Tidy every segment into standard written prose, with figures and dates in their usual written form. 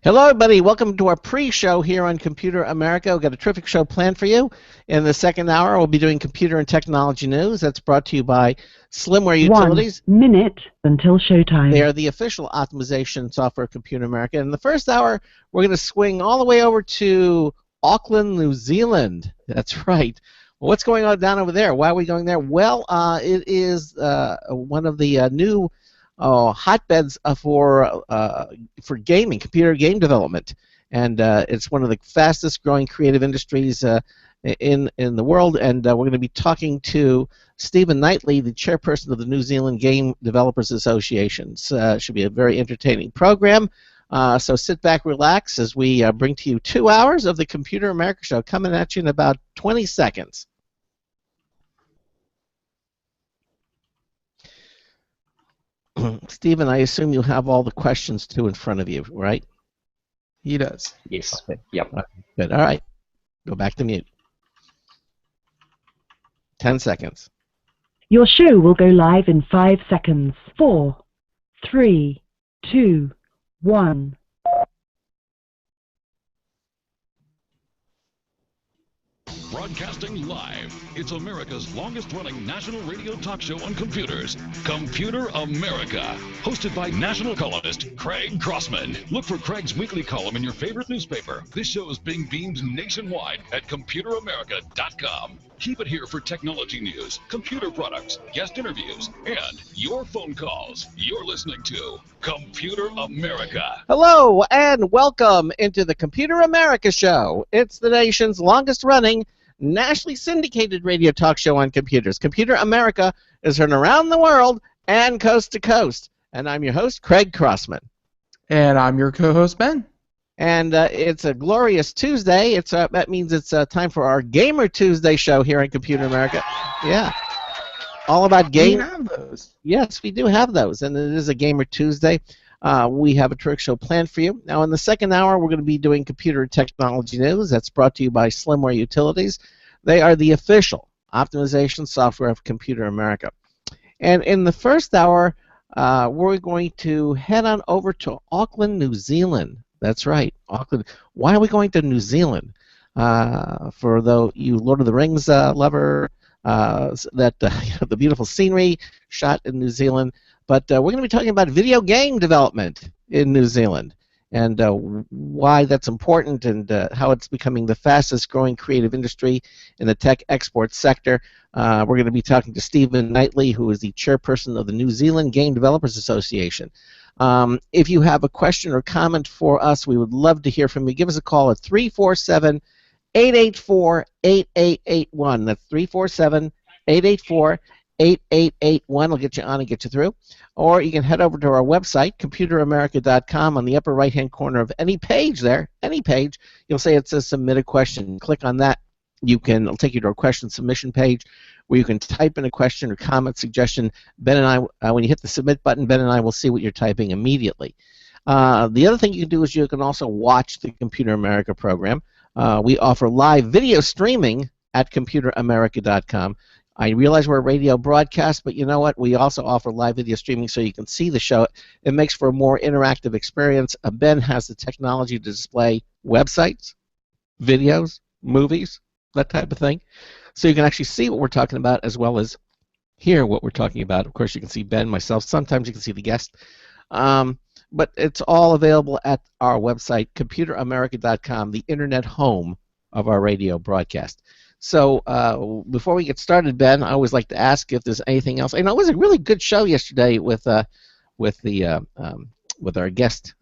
Hello, everybody. Welcome to our pre-show here on Computer America. We've got a terrific show planned for you. In the second hour, we'll be doing computer and technology news. That's brought to you by Slimware Utilities. 1 minute until showtime. They are the official optimization software of Computer America. In the first hour, we're going to swing all the way over to Auckland, New Zealand. That's right. Well, what's going on down over there? Why are we going there? Well, it is one of the new hotbeds for gaming, computer game development, and it's one of the fastest growing creative industries in the world. And we're going to be talking to Stephen Knightley, the chairperson of the New Zealand Game Developers Association. Should be a very entertaining program. So sit back, relax, as we bring to you 2 hours of the Computer America Show, coming at you in about 20 seconds. Stephen, I assume you have all the questions too in front of you, right? He does. Yes. Okay. Yep. Good. All right. Go back to mute. 10 seconds. Your show will go live in 5 seconds. 4, 3, 2, 1. Broadcasting live, it's America's longest-running national radio talk show on computers, Computer America, hosted by national columnist Craig Crossman. Look for Craig's weekly column in your favorite newspaper. This show is being beamed nationwide at ComputerAmerica.com. Keep it here for technology news, computer products, guest interviews, and your phone calls. You're listening to Computer America. Hello, and welcome into the Computer America Show. It's the nation's longest-running, nationally syndicated radio talk show on computers. Computer America is heard around the world and coast to coast. And I'm your host, Craig Crossman. And I'm your co-host, Ben. And it's a glorious Tuesday. That means it's time for our Gamer Tuesday show here on Computer America. Yeah. All about game. We have those. Yes, we do have those, and it is a Gamer Tuesday. We have a terrific show planned for you. Now, in the second hour, we're going to be doing computer and technology news. That's brought to you by Slimware Utilities. They are the official optimization software of Computer America. And in the first hour, we're going to head on over to Auckland, New Zealand. That's right, Auckland. Why are we going to New Zealand? For you Lord of the Rings lover, the beautiful scenery shot in New Zealand. But we're going to be talking about video game development in New Zealand and why that's important and how it's becoming the fastest growing creative industry in the tech export sector. We're going to be talking to Stephen Knightley, who is the chairperson of the New Zealand Game Developers Association. If you have a question or comment for us, we would love to hear from you. Give us a call at 347-884-8881. That's 347-884-8881. 8881 will get you on and get you through. Or you can head over to our website, ComputerAmerica.com. On the upper right-hand corner of any page there, you'll say it says Submit a Question. Click on that. It'll take you to a question submission page where you can type in a question or comment, suggestion. Ben and I, when you hit the Submit button, Ben and I will see what you're typing immediately. The other thing you can do is you can also watch the Computer America program. We offer live video streaming at ComputerAmerica.com. I realize we're a radio broadcast, but you know what? We also offer live video streaming so you can see the show. It makes for a more interactive experience. Ben has the technology to display websites, videos, movies, that type of thing. So you can actually see what we're talking about as well as hear what we're talking about. Of course, you can see Ben, myself. Sometimes you can see the guest. But it's all available at our website, ComputerAmerica.com, the internet home of our radio broadcast. So before we get started, Ben, I always like to ask if there's anything else. It was a really good show yesterday with our guest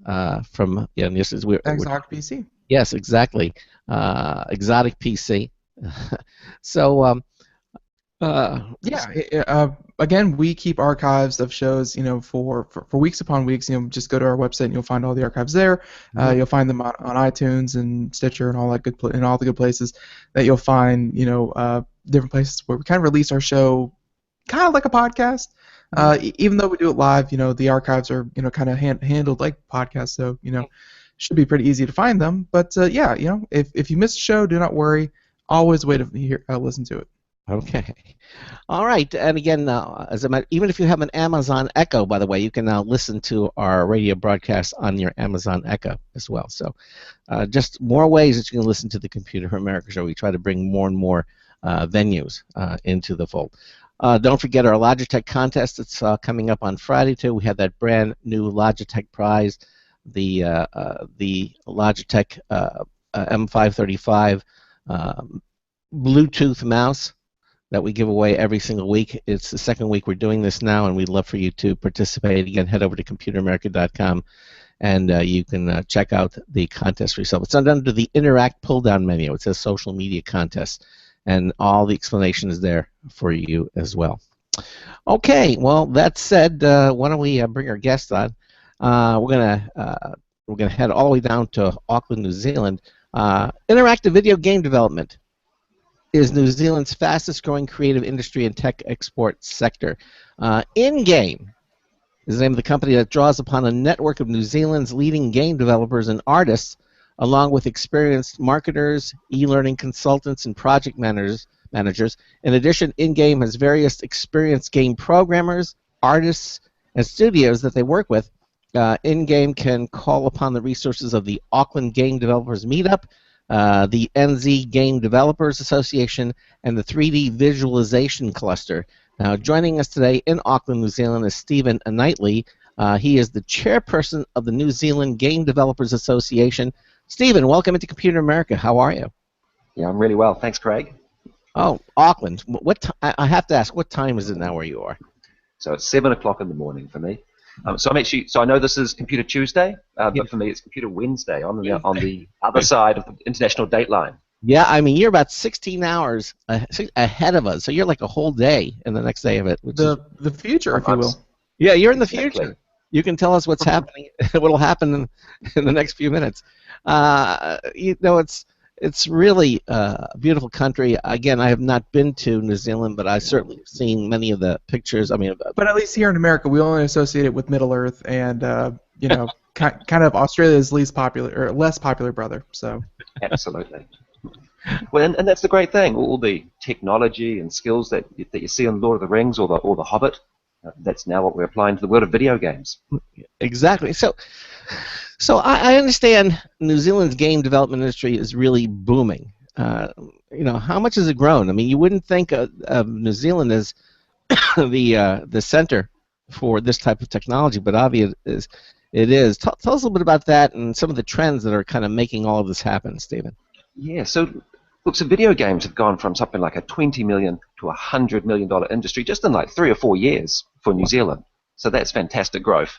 from Exotic PC. Yes, exactly, Exotic PC. So again, we keep archives of shows, for weeks upon weeks. Just go to our website and you'll find all the archives there. You'll find them on iTunes and Stitcher and all that and all the good places that you'll find. Different places where we kind of release our show, kind of like a podcast. Even though we do it live, the archives are kind of handled like podcasts. So should be pretty easy to find them. But if you miss a show, do not worry. Always a way to listen to it. Okay. All right. And again, even if you have an Amazon Echo, by the way, you can now listen to our radio broadcast on your Amazon Echo as well. So just more ways that you can listen to the Computer America Show. We try to bring more and more venues into the fold. Don't forget our Logitech contest that's coming up on Friday, too. We have that brand new Logitech prize, the Logitech M535 Bluetooth mouse that we give away every single week. It's the second week we're doing this now, and we'd love for you to participate. Again, head over to computeramerica.com, and you can check out the contest for yourself. It's under the Interact pull-down menu. It says Social Media Contest, and all the explanation is there for you as well. Okay, well, that said, why don't we bring our guest on? We're gonna head all the way down to Auckland, New Zealand. Interactive video game development is New Zealand's fastest growing creative industry and tech export sector. InGame is the name of the company that draws upon a network of New Zealand's leading game developers and artists, along with experienced marketers, e-learning consultants, and project managers. In addition, InGame has various experienced game programmers, artists, and studios that they work with. InGame can call upon the resources of the Auckland Game Developers Meetup, the NZ Game Developers Association, and the 3D Visualization Cluster. Now, joining us today in Auckland, New Zealand is Stephen Knightley. He is the chairperson of the New Zealand Game Developers Association. Stephen, welcome into Computer America. How are you? Yeah, I'm really well. Thanks, Craig. Oh, Auckland. I have to ask, what time is it now where you are? So it's 7 o'clock in the morning for me. So I know this is Computer Tuesday, but for me it's Computer Wednesday on the other side of the international date line. Yeah, I mean, you're about 16 hours ahead of us, so you're like a whole day in the next day of it. The future, if you will. Yeah, you're in the Exactly. future. You can tell us what's happening, what'll happen in the next few minutes. It's really a beautiful country. Again, I have not been to New Zealand, but I certainly have seen many of the pictures. I mean, But at least here in America, we only associate it with Middle Earth and kind of Australia's least popular or less popular brother. So Absolutely. Well, and that's the great thing. All the technology and skills that you see in Lord of the Rings or the Hobbit, that's now what we're applying to the world of video games. exactly. So I understand New Zealand's game development industry is really booming. How much has it grown? I mean, you wouldn't think of New Zealand as the center for this type of technology, but obviously it is. Tell us a little bit about that and some of the trends that are kind of making all of this happen, Stephen. Yeah, so video games have gone from something like a $20 million to a $100 million industry just in like 3 or 4 years for New Zealand. So that's fantastic growth.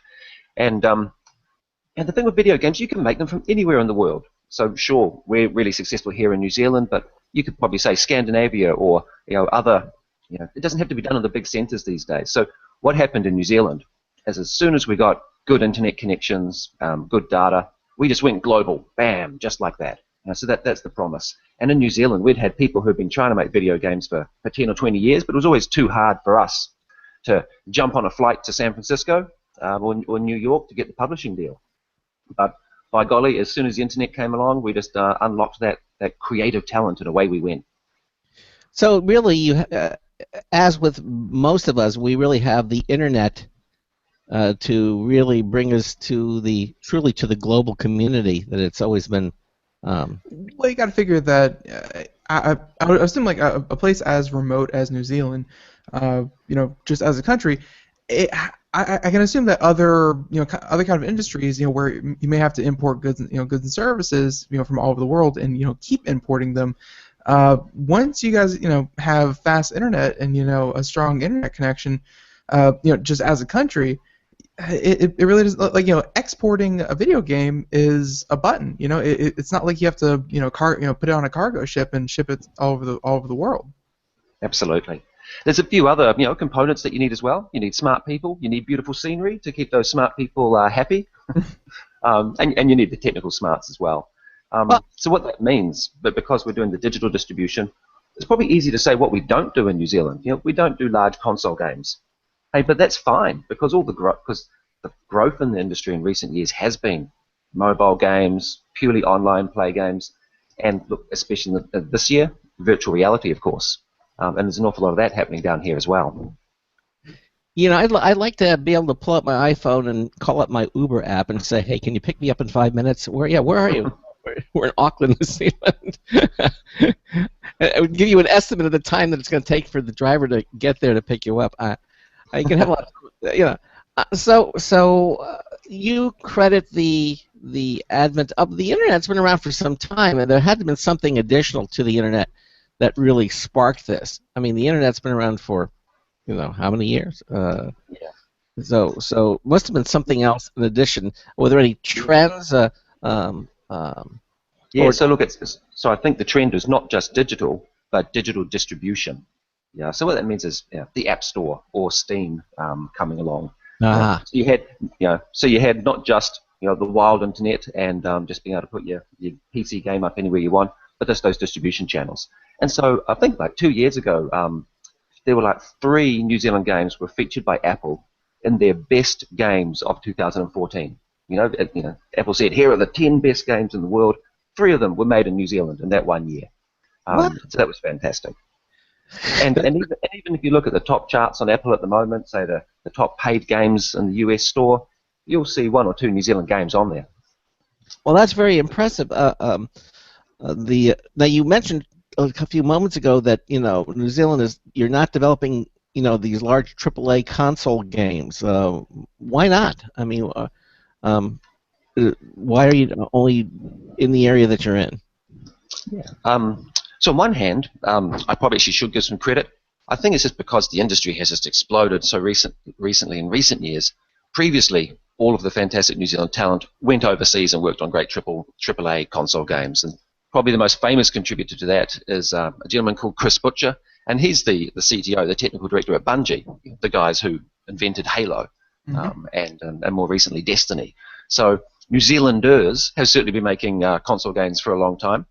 And the thing with video games, you can make them from anywhere in the world. So sure, we're really successful here in New Zealand, but you could probably say Scandinavia or other. It doesn't have to be done in the big centers these days. So what happened in New Zealand is as soon as we got good internet connections, good data, we just went global, bam, just like that. So that's the promise. And in New Zealand, we'd had people who've been trying to make video games for 10 or 20 years, but it was always too hard for us to jump on a flight to San Francisco or New York to get the publishing deal. But by golly, as soon as the internet came along, we just unlocked that creative talent, and away we went. So really, as with most of us, we really have the internet to really bring us truly to the global community that it's always been. Well, you got to figure that I would assume like a place as remote as New Zealand, just as a country, I can assume that other kind of industries, where you may have to import goods and services, from all over the world and keep importing them. Once you guys have fast internet and a strong internet connection, just as a country, it really does, like exporting a video game is a button. It's not like you have to put it on a cargo ship and ship it all over the world. Absolutely. There's a few other components that you need as well. You need smart people. You need beautiful scenery to keep those smart people happy, and you need the technical smarts as well. So what that means, but because we're doing the digital distribution, it's probably easy to say what we don't do in New Zealand. We don't do large console games. Hey, but that's fine because the growth in the industry in recent years has been mobile games, purely online play games, and look, especially this year, virtual reality, of course. and there's an awful lot of that happening down here as well. You know, I'd like to be able to pull up my iPhone and call up my Uber app and say, "Hey, can you pick me up in 5 minutes?" Where are you? We're in Auckland, New Zealand. It would give you an estimate of the time that it's going to take for the driver to get there to pick you up. You can have a lot, you know. You credit the advent of the internet. It's been around for some time, and there had to have been something additional to the internet that really sparked this. I mean, the internet's been around for, you know, how many years? Yeah. So must have been something else in addition. Were there any trends? Yeah, so look, so I think the trend is not just digital, but digital distribution. Yeah, so what that means is, the App Store or Steam coming along. Ah. So you had not just the wild internet and just being able to put your PC game up anywhere you want, but just those distribution channels. And so I think like 2 years ago, there were like 3 New Zealand games were featured by Apple in their best games of 2014. Apple said, here are the 10 best games in the world. 3 of them were made in New Zealand in that 1 year. So that was fantastic. And even if you look at the top charts on Apple at the moment, say the top paid games in the US store, you'll see 1 or 2 New Zealand games on there. Well, that's very impressive. Now you mentioned a few moments ago that New Zealand you're not developing these large AAA console games. Why not? I mean, why are you only in the area that you're in? Yeah. So on one hand, I probably actually should give some credit. I think it's just because the industry has just exploded so recently in recent years. Previously, all of the fantastic New Zealand talent went overseas and worked on great AAA console games. And probably the most famous contributor to that is a gentleman called Chris Butcher, and he's the CTO, the technical director at Bungie, the guys who invented Halo, and more recently Destiny. So New Zealanders have certainly been making console games for a long time.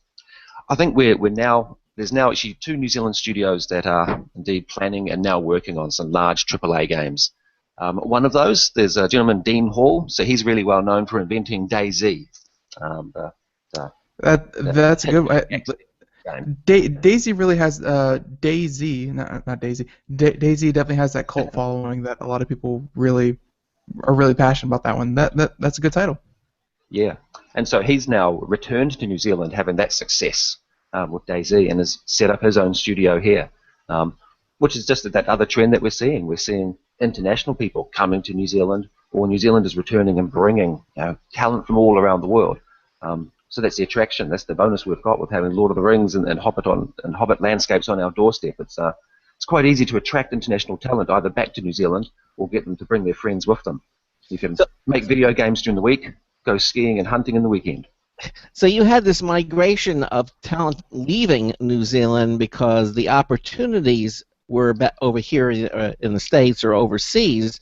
I think there's now actually 2 New Zealand studios that are indeed planning and now working on some large AAA games. One of those, there's a gentleman, Dean Hall, so he's really well known for inventing DayZ. That's a good one. Game. Daisy really has Daisy, not Daisy. Daisy definitely has that cult following that a lot of people really are really passionate about that one. That's a good title. Yeah, and so he's now returned to New Zealand, having that success with DayZ, and has set up his own studio here, which is just that other trend that we're seeing. We're seeing international people coming to New Zealand, or New Zealanders returning and bringing talent from all around the world. So that's the attraction. That's the bonus we've got with having Lord of the Rings and Hobbit landscapes on our doorstep. It's quite easy to attract international talent either back to New Zealand or get them to bring their friends with them. You can make video games during the week, go skiing and hunting in the weekend. So you had this migration of talent leaving New Zealand because the opportunities were over here in the States or overseas,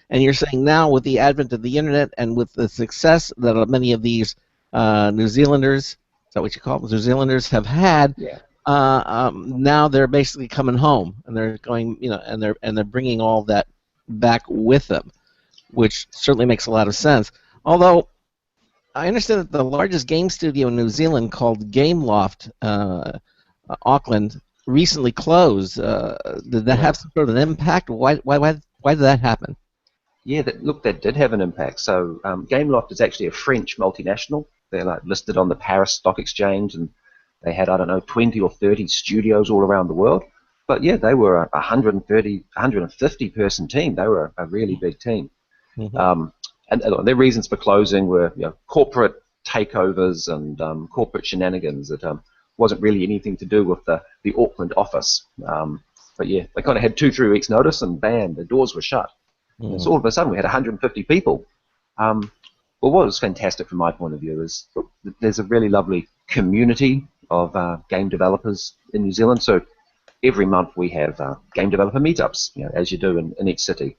and you're saying now with the advent of the internet and with the success that many of these New Zealanders, is that what you call them? New Zealanders have had. Yeah. Now they're basically coming home, and they're going, and they're bringing all that back with them, which certainly makes a lot of sense. Although I understand that the largest game studio in New Zealand, called Gameloft, Auckland, recently closed. Did that have some sort of an impact? Why did that happen? Yeah, that did have an impact. So Gameloft is actually a French multinational. They're listed on the Paris Stock Exchange, and they had, 20 or 30 studios all around the world. But yeah, they were a 150 person team. They were a really big team. Mm-hmm. And their reasons for closing were corporate takeovers and corporate shenanigans that wasn't really anything to do with the Auckland office. But yeah, they kind of had 2-3 weeks notice, and bam, the doors were shut. Mm. So all of a sudden we had 150 people. Well, what was fantastic from my point of view is there's a really lovely community of game developers in New Zealand. So every month we have game developer meetups, as you do in each city.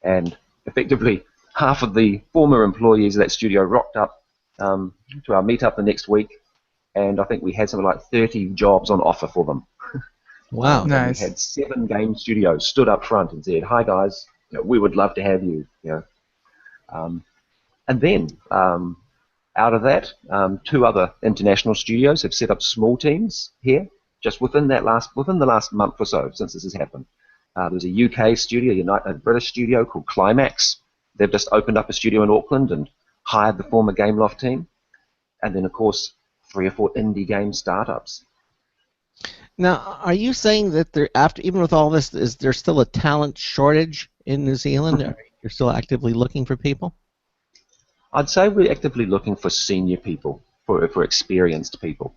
And effectively, half of the former employees of that studio rocked up to our meetup the next week, and I think we had something like 30 jobs on offer for them. Wow, nice. We had 7 game studios stood up front and said, "Hi guys, we would love to have you." And then out of that, 2 other international studios have set up small teams here, just within the last month or so since this has happened. There's a UK studio, a British studio called Climax. They've just opened up a studio in Auckland and hired the former Gameloft team. And then, of course, 3 or 4 indie game startups. Now, are you saying that there, after even with all this, is there still a talent shortage in New Zealand? You're still actively looking for people? I'd say we're actively looking for senior people, for experienced people.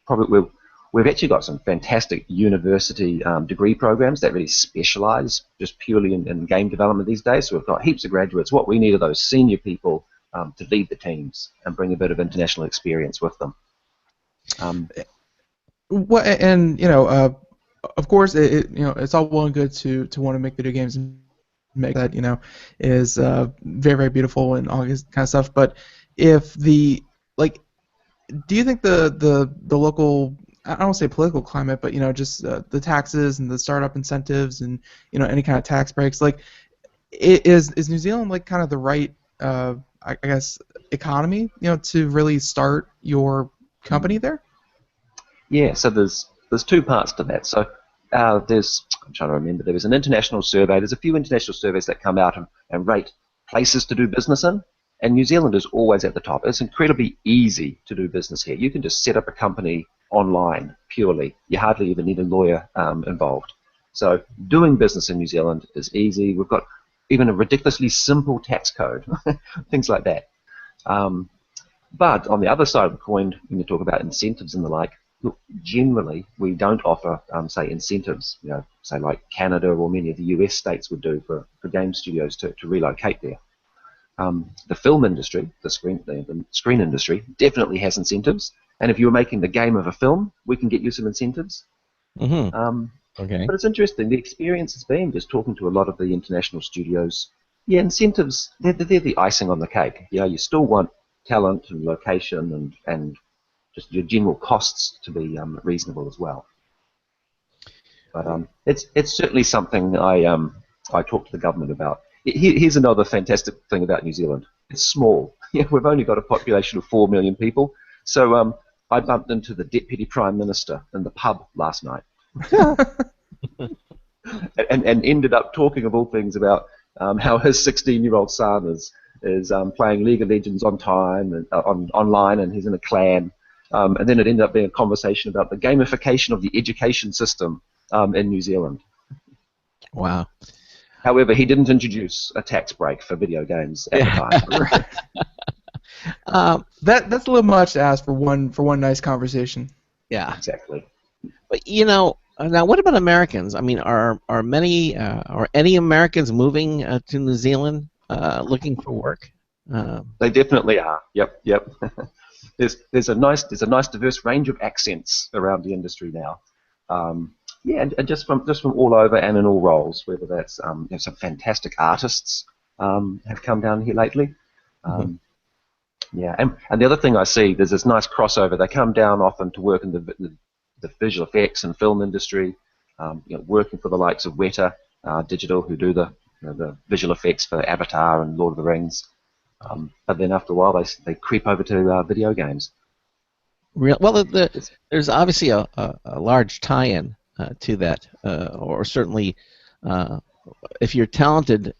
Probably we've actually got some fantastic university degree programs that really specialize just purely in game development these days. So we've got heaps of graduates. What we need are those senior people to lead the teams and bring a bit of international experience with them. Well, and of course, it's all well and good to want to make video games and make that is very, very beautiful and all this kind of stuff. But if do you think the local, I don't want to say political climate, but just the taxes and the startup incentives and any kind of tax breaks, is New Zealand kind of the right I guess economy to really start your company there? Yeah, so there's 2 parts to that. So I'm trying to remember, there was an international survey. There's a few international surveys that come out and rate places to do business in, and New Zealand is always at the top. It's incredibly easy to do business here. You can just set up a company online purely. You hardly even need a lawyer involved. So doing business in New Zealand is easy. We've got even a ridiculously simple tax code, things like that. But on the other side of the coin, when you talk about incentives and the like, look, generally we don't offer, say, incentives, say like Canada or many of the US states would do for game studios to relocate there. The film industry, the screen industry, definitely has incentives. And if you're making the game of a film, we can get you some incentives. Mm-hmm. Okay. But it's interesting. The experience has been just talking to a lot of the international studios. Yeah, incentives, they're the icing on the cake. You still want talent and location and just your general costs to be reasonable as well. But it's certainly something I talk to the government about. Here's another fantastic thing about New Zealand. It's small. We've only got a population of 4 million people. So I bumped into the Deputy Prime Minister in the pub last night. and ended up talking of all things about how his 16-year-old son is playing League of Legends on time and online, and he's in a clan. And then it ended up being a conversation about the gamification of the education system in New Zealand. Wow. However, he didn't introduce a tax break for video games at the time. That's a little much to ask for one nice conversation. Yeah. Exactly. But now what about Americans? I mean, are any Americans moving to New Zealand looking for work? They definitely are. Yep. There's a nice diverse range of accents around the industry now. And just from all over and in all roles, whether that's some fantastic artists have come down here lately. Yeah, and the other thing I see, there's this nice crossover. They come down often to work in the visual effects and film industry, working for the likes of Weta Digital, who do the visual effects for Avatar and Lord of the Rings. But then after a while, they creep over to video games. Well, there's obviously a large tie-in to that, or certainly if you're talented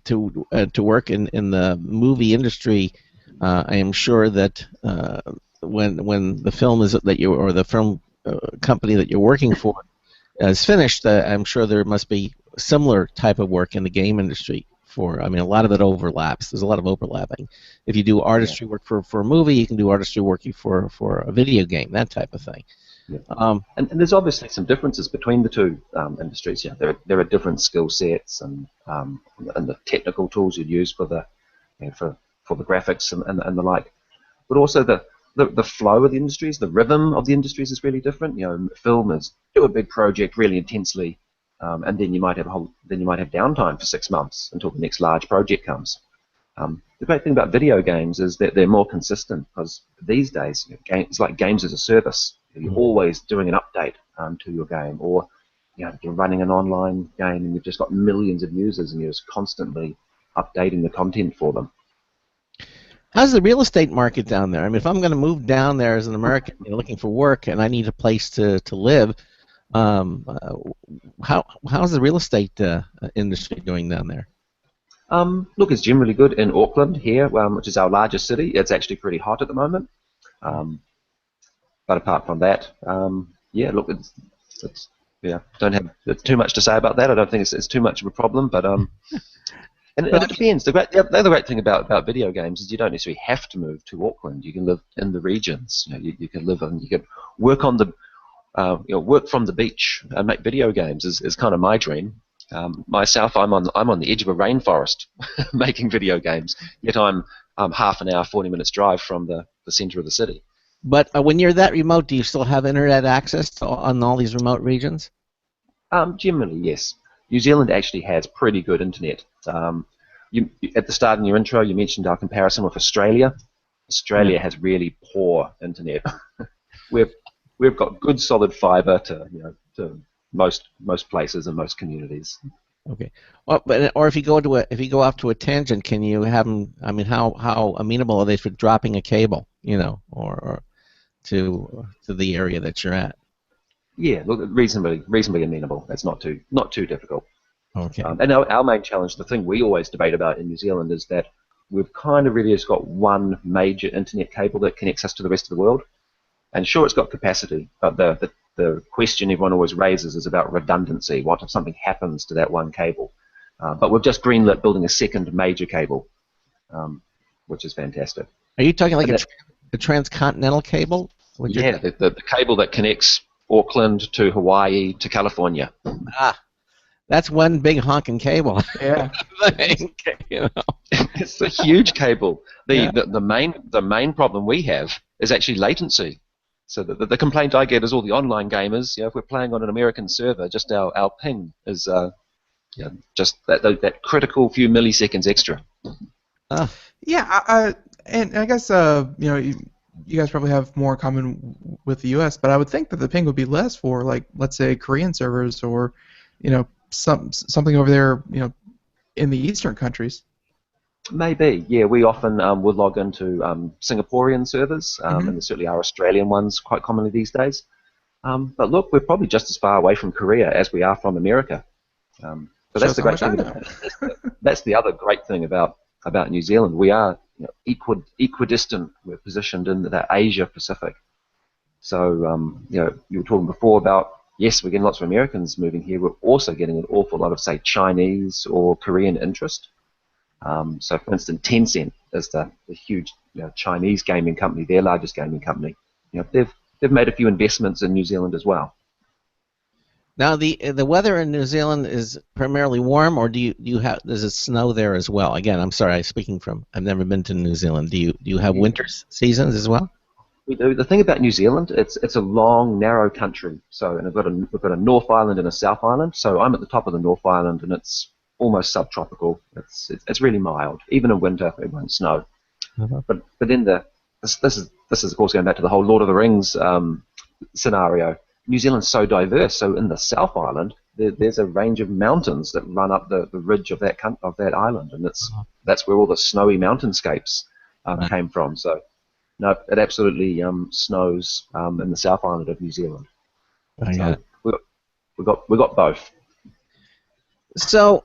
to work in the movie industry, I am sure that when the film or the film company that you're working for is finished, I'm sure there must be similar type of work in the game industry. A lot of it overlaps. There's a lot of overlapping. If you do artistry work for a movie, you can do artistry work for a video game, that type of thing. Yeah. And there's obviously some differences between the two industries. There are different skill sets and the technical tools you'd use for the graphics and the like. But also the flow of the industries, the rhythm of the industries is really different. Film is do a big project really intensely. And then you might have downtime for 6 months until the next large project comes. The great thing about video games is that they're more consistent, because these days it's like games as a service. You're always doing an update to your game, or you're running an online game and you've just got millions of users and you're just constantly updating the content for them. How's the real estate market down there? I mean, if I'm going to move down there as an American, looking for work, and I need a place to live, um, uh, how's the real estate industry doing down there? Look, it's generally good in Auckland here, which is our largest city. It's actually pretty hot at the moment. Um, but apart from that, yeah, look, it's yeah, don't have too much to say about that. I don't think it's too much of a problem, but and it depends. The other great thing about video games is you don't necessarily have to move to Auckland. You can live in the regions. You can live and you can work on the work from the beach and make video games is kind of my dream. Myself, I'm on the edge of a rainforest making video games. Yet I'm half an hour, 40 minutes drive from the centre of the city. But when you're that remote, do you still have internet access on all these remote regions? Generally, yes. New Zealand actually has pretty good internet. At the start in your intro, you mentioned our comparison with Australia. Australia has really poor internet. We've got good solid fibre to most places and most communities. Okay. Well, or if you go off to a tangent, can you have them? I mean, how amenable are they for dropping a cable? Or to the area that you're at? Yeah, look, reasonably amenable. That's not too difficult. Okay. And our main challenge, the thing we always debate about in New Zealand, is that we've kind of really just got one major internet cable that connects us to the rest of the world. And sure, it's got capacity, but the question everyone always raises is about redundancy. What if something happens to that one cable? But we've just greenlit building a second major cable, which is fantastic. Are you talking like a transcontinental cable? Yeah, the cable that connects Auckland to Hawaii to California. That's one big honking cable. Yeah. It's a huge cable. The main problem we have is actually latency. So the complaint I get is all the online gamers. If we're playing on an American server, just our ping is just that critical few milliseconds extra. Yeah, and I guess you guys probably have more in common with the U.S., but I would think that the ping would be less for, like, let's say Korean servers or something over there in the eastern countries. Maybe, yeah. We often will log into Singaporean servers, and there certainly are Australian ones quite commonly these days. But look, we're probably just as far away from Korea as we are from America. But that's the great thing. That's the other great thing about New Zealand. We are equidistant. We're positioned in that Asia Pacific. So you were talking before about, yes, we're getting lots of Americans moving here. We're also getting an awful lot of, say, Chinese or Korean interest. So, for instance, Tencent is the huge Chinese gaming company, their largest gaming company. They've made a few investments in New Zealand as well. Now, the weather in New Zealand is primarily warm, or does it snow there as well? Again, I'm sorry, I've never been to New Zealand. Do you have winter seasons as well? We do. The thing about New Zealand, it's a long, narrow country. So, and we've got a North Island and a South Island. So I'm at the top of the North Island, and it's almost subtropical. It's really mild. Even in winter, it won't snow. But in this is of course going back to the whole Lord of the Rings scenario. New Zealand's so diverse. So in the South Island, there's a range of mountains that run up the ridge of that island, and that's where all the snowy mountainscapes came from. So no, it absolutely snows in the South Island of New Zealand. So we got both. So,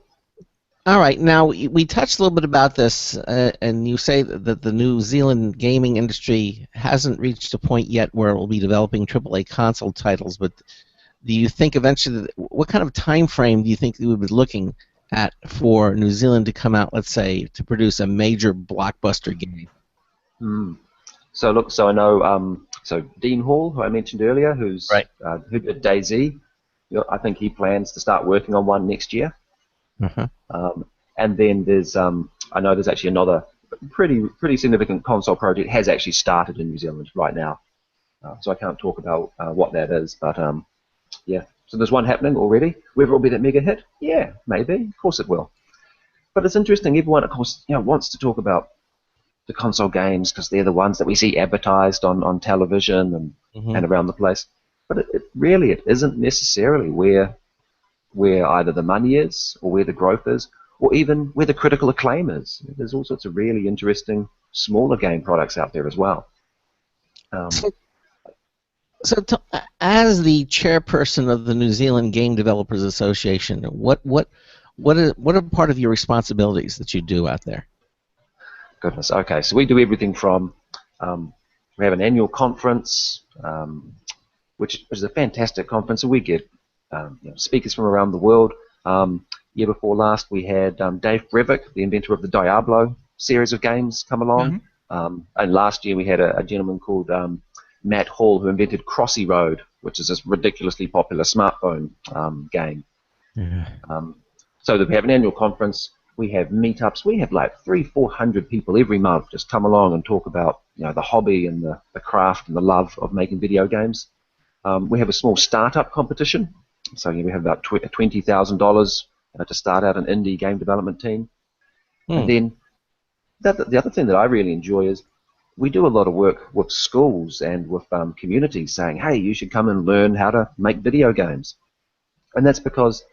all right. Now we touched a little bit about this, and you say that the New Zealand gaming industry hasn't reached a point yet where it will be developing AAA console titles. But do you think eventually, what kind of time frame do you think we would be looking at for New Zealand to come out, let's say, to produce a major blockbuster game? So look, I know, so Dean Hall, who I mentioned earlier, who did DayZ, I think he plans to start working on one next year. And then there's, I know there's actually another pretty significant console project has actually started in New Zealand right now. So I can't talk about what that is, but yeah. So there's one happening already. Whether it'll be that mega hit, yeah, maybe, of course it will. But it's interesting. Everyone, of course, wants to talk about the console games because they're the ones that we see advertised on television and around the place. But it really isn't necessarily where either the money is or where the growth is or even where the critical acclaim is. There's all sorts of really interesting smaller game products out there as well. As the chairperson of the New Zealand Game Developers Association, what are part of your responsibilities that you do out there? Goodness. Okay, so we do everything from we have an annual conference, which is a fantastic conference, and we get speakers from around the world. Year before last, we had Dave Brevik, the inventor of the Diablo series of games, come along. And last year we had a gentleman called Matt Hall, who invented Crossy Road, which is this ridiculously popular smartphone game. So that we have an annual conference, we have meetups, we have like 300-400 people every month just come along and talk about the hobby and the craft and the love of making video games. We have a small startup competition, so we have about $20,000 to start out an indie game development team. And then the other thing that I really enjoy is we do a lot of work with schools and with communities saying, hey, you should come and learn how to make video games. And that's because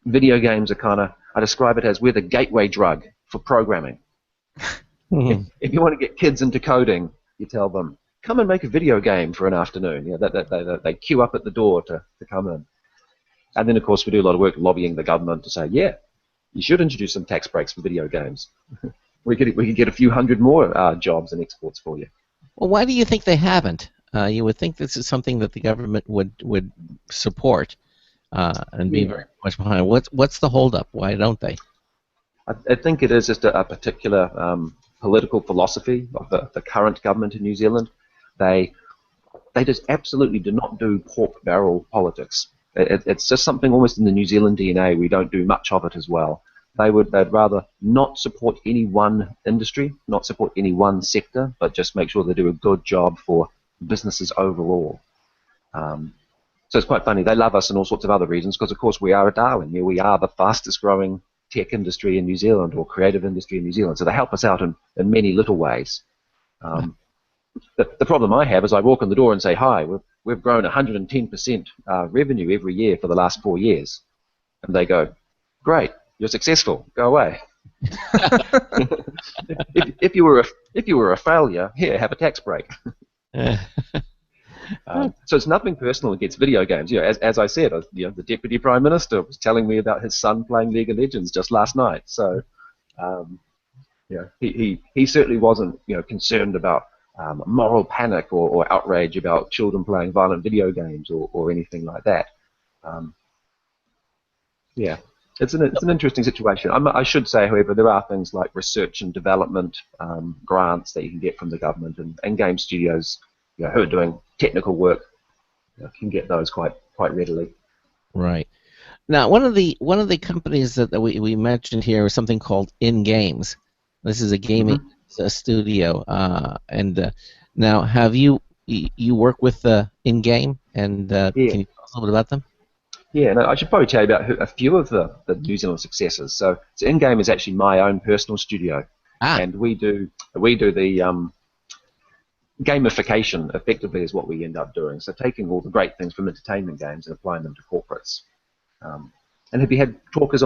video games are I describe it as we're the gateway drug for programming. If you want to get kids into coding, you tell them, come and make a video game for an afternoon. They queue up at the door to come in. And then, of course, we do a lot of work lobbying the government to say, yeah, you should introduce some tax breaks for video games. We could get a few hundred more jobs and exports for you. Well, why do you think they haven't? You would think this is something that the government would support and be very much behind. What's the holdup? Why don't they? I think it is just a particular political philosophy of the current government in New Zealand. They just absolutely do not do pork barrel politics. It's just something almost in the New Zealand DNA. We don't do much of it as well. They'd rather not support any one industry, not support any one sector, but just make sure they do a good job for businesses overall. So it's quite funny. They love us in all sorts of other reasons because, of course, we are a Darwin. We are the fastest growing tech industry in New Zealand, or creative industry in New Zealand. So they help us out in many little ways. The problem I have is I walk in the door and say, hi, we've grown 110% revenue every year for the last 4 years. And they go, great, you're successful, go away. if you were a failure, here, have a tax break. So it's nothing personal against video games. As I said, the Deputy Prime Minister was telling me about his son playing League of Legends just last night. So he certainly wasn't concerned about moral panic or outrage about children playing violent video games or anything like that. It's an interesting situation. I should say, however, there are things like research and development grants that you can get from the government, and game studios who are doing technical work can get those quite readily. Right. Now, one of the companies that we mentioned here is something called InGames. This is a gaming studio, and now have you work with InGame, and can you tell us a little bit about them? Yeah, no, I should probably tell you about a few of the New Zealand successes. So InGame is actually my own personal studio, and we do the gamification. Effectively, is what we end up doing. So taking all the great things from entertainment games and applying them to corporates. And have you had speakers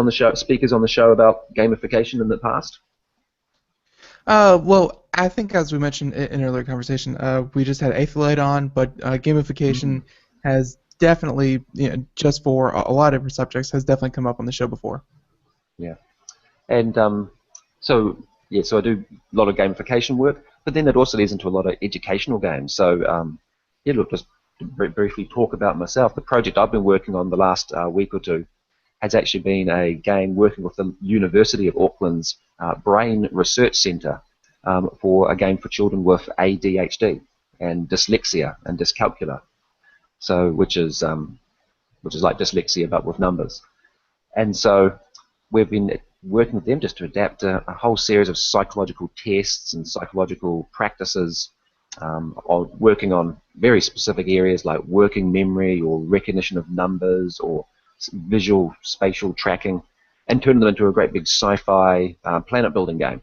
on the show about gamification in the past? Well, I think as we mentioned in an earlier conversation, we just had Aethelite on, but gamification has definitely, just for a lot of different subjects, has definitely come up on the show before. Yeah. And so I do a lot of gamification work, but then it also leads into a lot of educational games. So look, just to briefly talk about myself. The project I've been working on the last week or two has actually been a game working with the University of Auckland's Brain Research Centre for a game for children with ADHD and dyslexia and dyscalculia. So which is like dyslexia but with numbers. And so we've been working with them just to adapt a whole series of psychological tests and psychological practices, working on very specific areas like working memory or recognition of numbers or visual spatial tracking, and turn them into a great big sci-fi planet building game.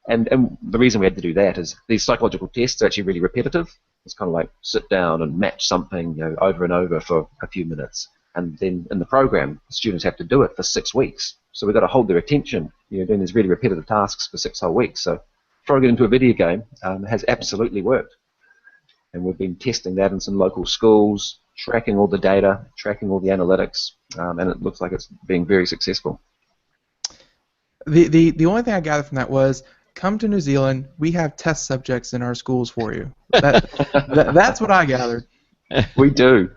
And the reason we had to do that is these psychological tests are actually really repetitive. It's kind of like sit down and match something over and over for a few minutes, and then in the program the students have to do it for 6 weeks. So we've got to hold their attention doing these really repetitive tasks for 6 whole weeks. So throwing it into a video game has absolutely worked. And we've been testing that in some local schools, tracking all the data, tracking all the analytics, and it looks like it's being very successful. The only thing I gathered from that was, come to New Zealand, we have test subjects in our schools for you. That's what I gathered. We do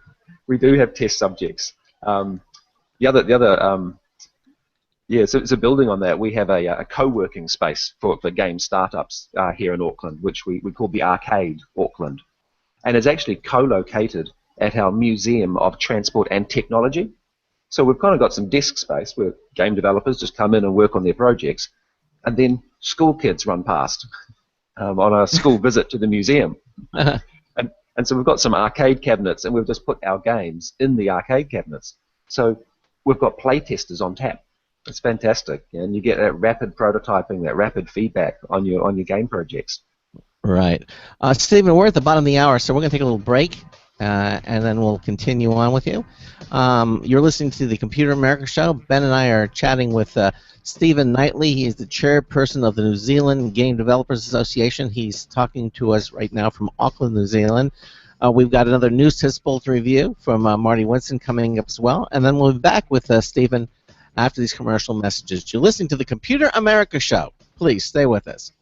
have test subjects. So building on that, we have a co-working space for game startups here in Auckland, which we call the Arcade Auckland. And it's actually co-located at our Museum of Transport and Technology. So we've kind of got some desk space where game developers just come in and work on their projects, and then school kids run past on a school visit to the museum. And so we've got some arcade cabinets, and we've just put our games in the arcade cabinets. So we've got play testers on tap. It's fantastic, and you get that rapid prototyping, that rapid feedback on your game projects. Right. Stephen, we're at the bottom of the hour, so we're going to take a little break, and then we'll continue on with you. You're listening to the Computer America Show. Ben and I are chatting with Stephen Knightley. He's the chairperson of the New Zealand Game Developers Association. He's talking to us right now from Auckland, New Zealand. We've got another news tips bulletin review from Marty Winston coming up as well, and then we'll be back with Stephen after these commercial messages. You're listening to the Computer America Show. Please stay with us.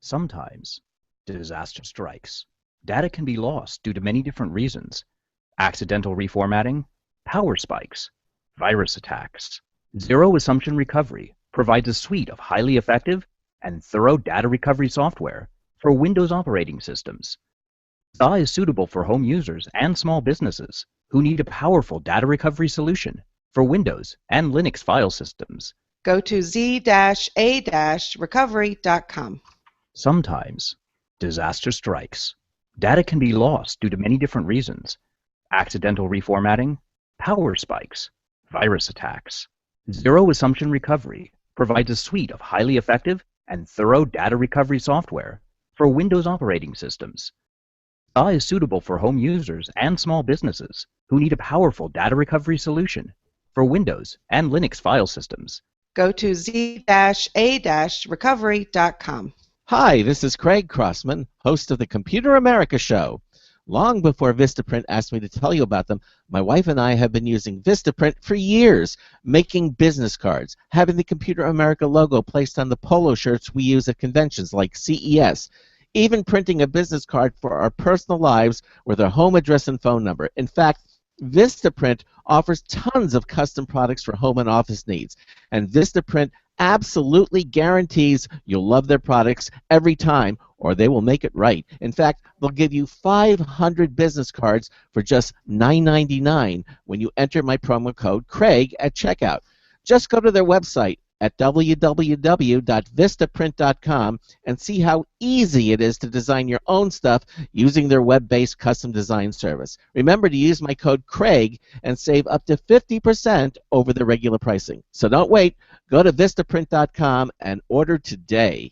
Sometimes, disaster strikes. Data can be lost due to many different reasons. Accidental reformatting, power spikes, virus attacks. Zero Assumption Recovery provides a suite of highly effective and thorough data recovery software for Windows operating systems. ZA is suitable for home users and small businesses who need a powerful data recovery solution for Windows and Linux file systems. Go to z-a-recovery.com. Sometimes, disaster strikes. Data can be lost due to many different reasons. Accidental reformatting, power spikes, virus attacks. Zero Assumption Recovery provides a suite of highly effective and thorough data recovery software for Windows operating systems. ZA is suitable for home users and small businesses who need a powerful data recovery solution for Windows and Linux file systems. Go to z-a-recovery.com. Hi, this is Craig Crossman, host of the Computer America Show. Long before Vistaprint asked me to tell you about them, my wife and I have been using Vistaprint for years, making business cards, having the Computer America logo placed on the polo shirts we use at conventions like CES, even printing a business card for our personal lives with our home address and phone number. In fact, Vistaprint offers tons of custom products for home and office needs, and Vistaprint absolutely guarantees you'll love their products every time, or they will make it right. In fact, they'll give you 500 business cards for just $9.99 when you enter my promo code Craig at checkout. Just go to their website at www.vistaprint.com and see how easy it is to design your own stuff using their web-based custom design service. Remember to use my code Craig and save up to 50% over the regular pricing. So don't wait. Go to vistaprint.com and order today.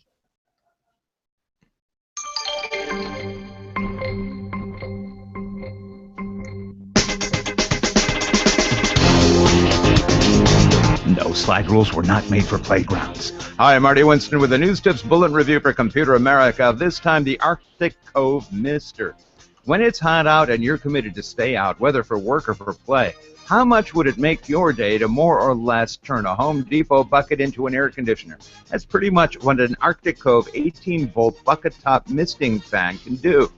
No, slide rules were not made for playgrounds. Hi, I'm Marty Winston with the News Tips Bulletin Review for Computer America. This time, the Arctic Cove Mister. When it's hot out and you're committed to stay out, whether for work or for play, how much would it make your day to more or less turn a Home Depot bucket into an air conditioner? That's pretty much what an Arctic Cove 18-volt bucket-top misting fan can do.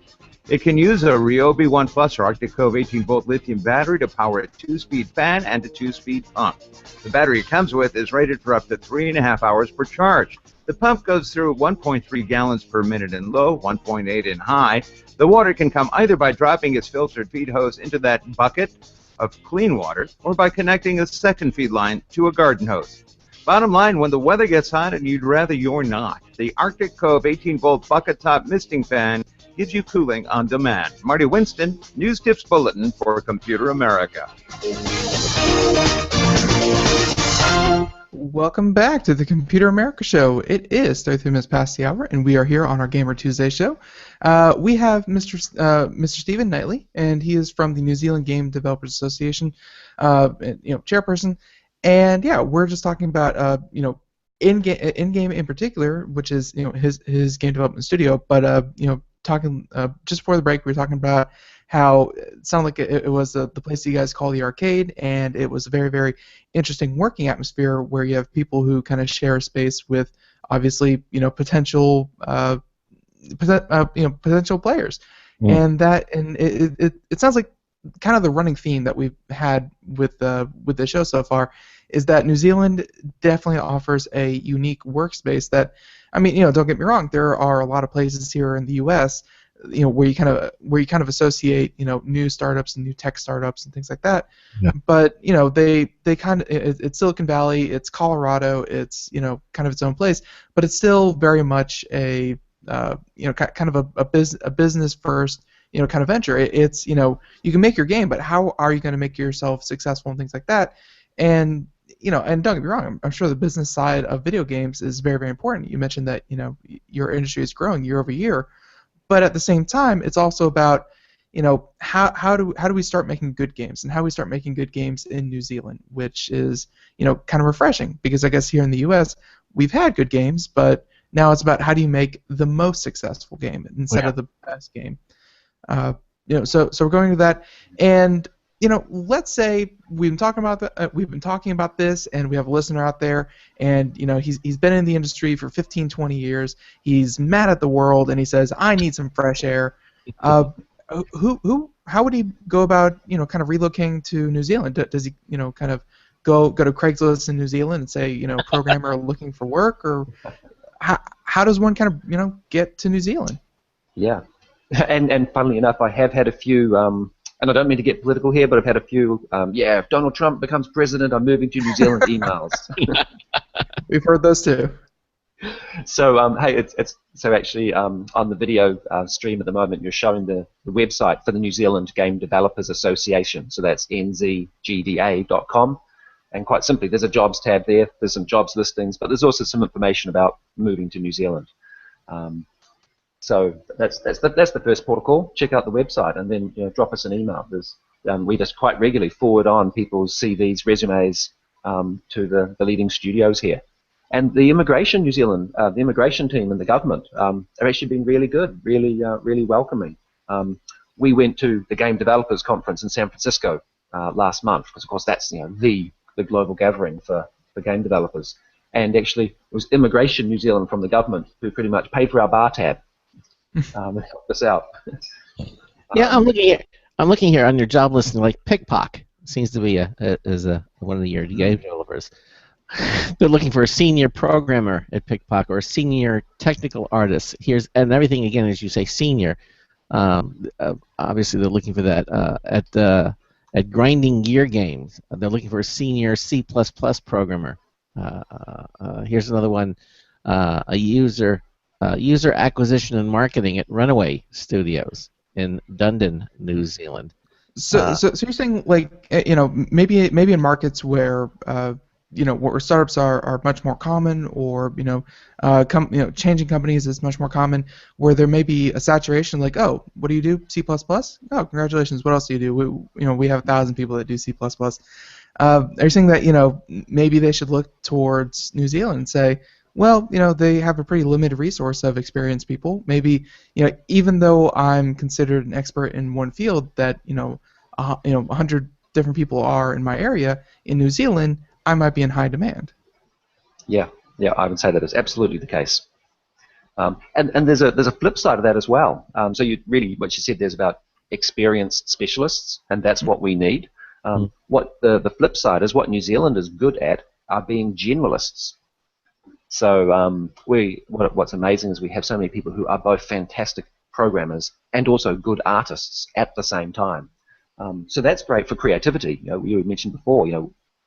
It can use a Ryobi 1 Plus or Arctic Cove 18-volt lithium battery to power a 2-speed fan and a 2-speed pump. The battery it comes with is rated for up to 3.5 hours per charge. The pump goes through 1.3 gallons per minute in low, 1.8 in high. The water can come either by dropping its filtered feed hose into that bucket of clean water or by connecting a second feed line to a garden hose. Bottom line, when the weather gets hot and you'd rather you're not, the Arctic Cove 18-volt bucket-top misting fan gives you cooling on demand. Marty Winston, News Tips Bulletin for Computer America. Welcome back to the Computer America Show. It is 33 minutes past the hour, and we are here on our Gamer Tuesday show. We have Mr. Stephen Knightley, and he is from the New Zealand Game Developers Association, chairperson. And yeah, we're just talking about in-game in particular, which is his game development studio. But talking just before the break, we were talking about how it sounded like it was the place you guys call the arcade, and it was a very, very interesting working atmosphere where you have people who kind of share a space with obviously potential potential players, and it sounds like kind of the running theme that we've had with the show so far is that New Zealand definitely offers a unique workspace that, I mean, don't get me wrong, there are a lot of places here in the U.S. Where you kind of associate new startups and new tech startups and things like that. Yeah. But they kind of it's Silicon Valley, it's Colorado, it's kind of its own place, but it's still very much a kind of a business first kind of venture. It's you can make your game, but how are you going to make yourself successful and things like that? And and don't get me wrong, I'm sure the business side of video games is very, very important. You mentioned that your industry is growing year over year, but at the same time, it's also about how do we start making good games, and how we start making good games in New Zealand, which is kind of refreshing, because I guess here in the U.S. we've had good games, but now it's about how do you make the most successful game instead of the best game. So we're going to that, and let's say we've been talking about this, and we have a listener out there, and he's been in the industry for 15, 20 years. He's mad at the world, and he says, "I need some fresh air." How would he go about kind of relocating to New Zealand? Does he kind of go to Craigslist in New Zealand and say programmer looking for work, or how does one kind of get to New Zealand? Yeah, and funnily enough, I have had a few, and I don't mean to get political here, but I've had a few, if Donald Trump becomes president, I'm moving to New Zealand emails. We've heard those too. So hey, it's so actually on the video stream at the moment, you're showing the website for the New Zealand Game Developers Association. So that's nzgda.com. And quite simply, there's a jobs tab there. There's some jobs listings, but there's also some information about moving to New Zealand. So that's the first port of call. Check out the website, and then drop us an email. We just quite regularly forward on people's CVs, resumes to the leading studios here. And the immigration New Zealand, the immigration team and the government have actually been really good, really welcoming. We went to the Game Developers Conference in San Francisco last month, because of course that's the global gathering for game developers. And actually, it was Immigration New Zealand from the government who pretty much paid for our bar tab and helped us out. Yeah, I'm looking here on your job listing, like Pickpock seems to be one of your game developers. They're looking for a senior programmer at Pickpock or a senior technical artist. And everything again, as you say, senior. Obviously, they're looking for that at Grinding Gear Games. They're looking for a senior C++ programmer. Here's another one, a user acquisition and marketing at Runaway Studios in Dunedin, New Zealand. So you're saying, like, maybe in markets where where startups are much more common, or changing companies is much more common, where there may be a saturation, like, oh, what do you do? C++? Oh, congratulations. What else do you do? We have 1,000 people that do C++. Are you saying that maybe they should look towards New Zealand and say, well, they have a pretty limited resource of experienced people. Maybe even though I'm considered an expert in one field that 100 different people are in my area, in New Zealand I might be in high demand. Yeah, I would say that is absolutely the case. And there's a flip side of that as well. So what you said there's about experienced specialists, and that's what we need. What the flip side is, what New Zealand is good at are being generalists. So what's amazing is we have so many people who are both fantastic programmers and also good artists at the same time. So that's great for creativity. You mentioned before,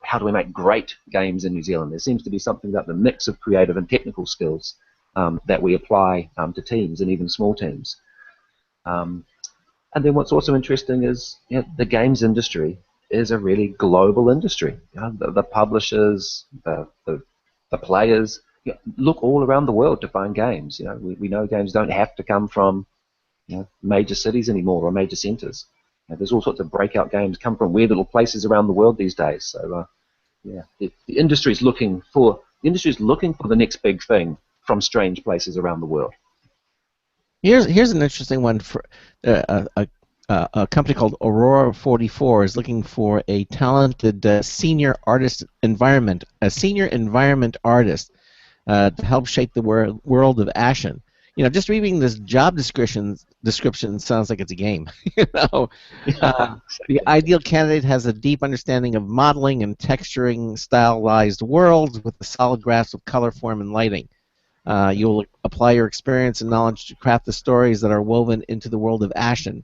how do we make great games in New Zealand? There seems to be something about the mix of creative and technical skills that we apply to teams, and even small teams. And then what's also interesting is the games industry is a really global industry. The publishers, the players look all around the world to find games. We know games don't have to come from major cities anymore, or major centers. There's all sorts of breakout games come from weird little places around the world these days. So Yeah, the industry's looking for the next big thing from strange places around the world. Here's an interesting one for a company called Aurora 44 is looking for a talented senior environment artist to help shape the world of Ashen. Just reading this job description sounds like it's a game. The ideal candidate has a deep understanding of modeling and texturing stylized worlds with a solid grasp of color, form, and lighting. You'll apply your experience and knowledge to craft the stories that are woven into the world of Ashen.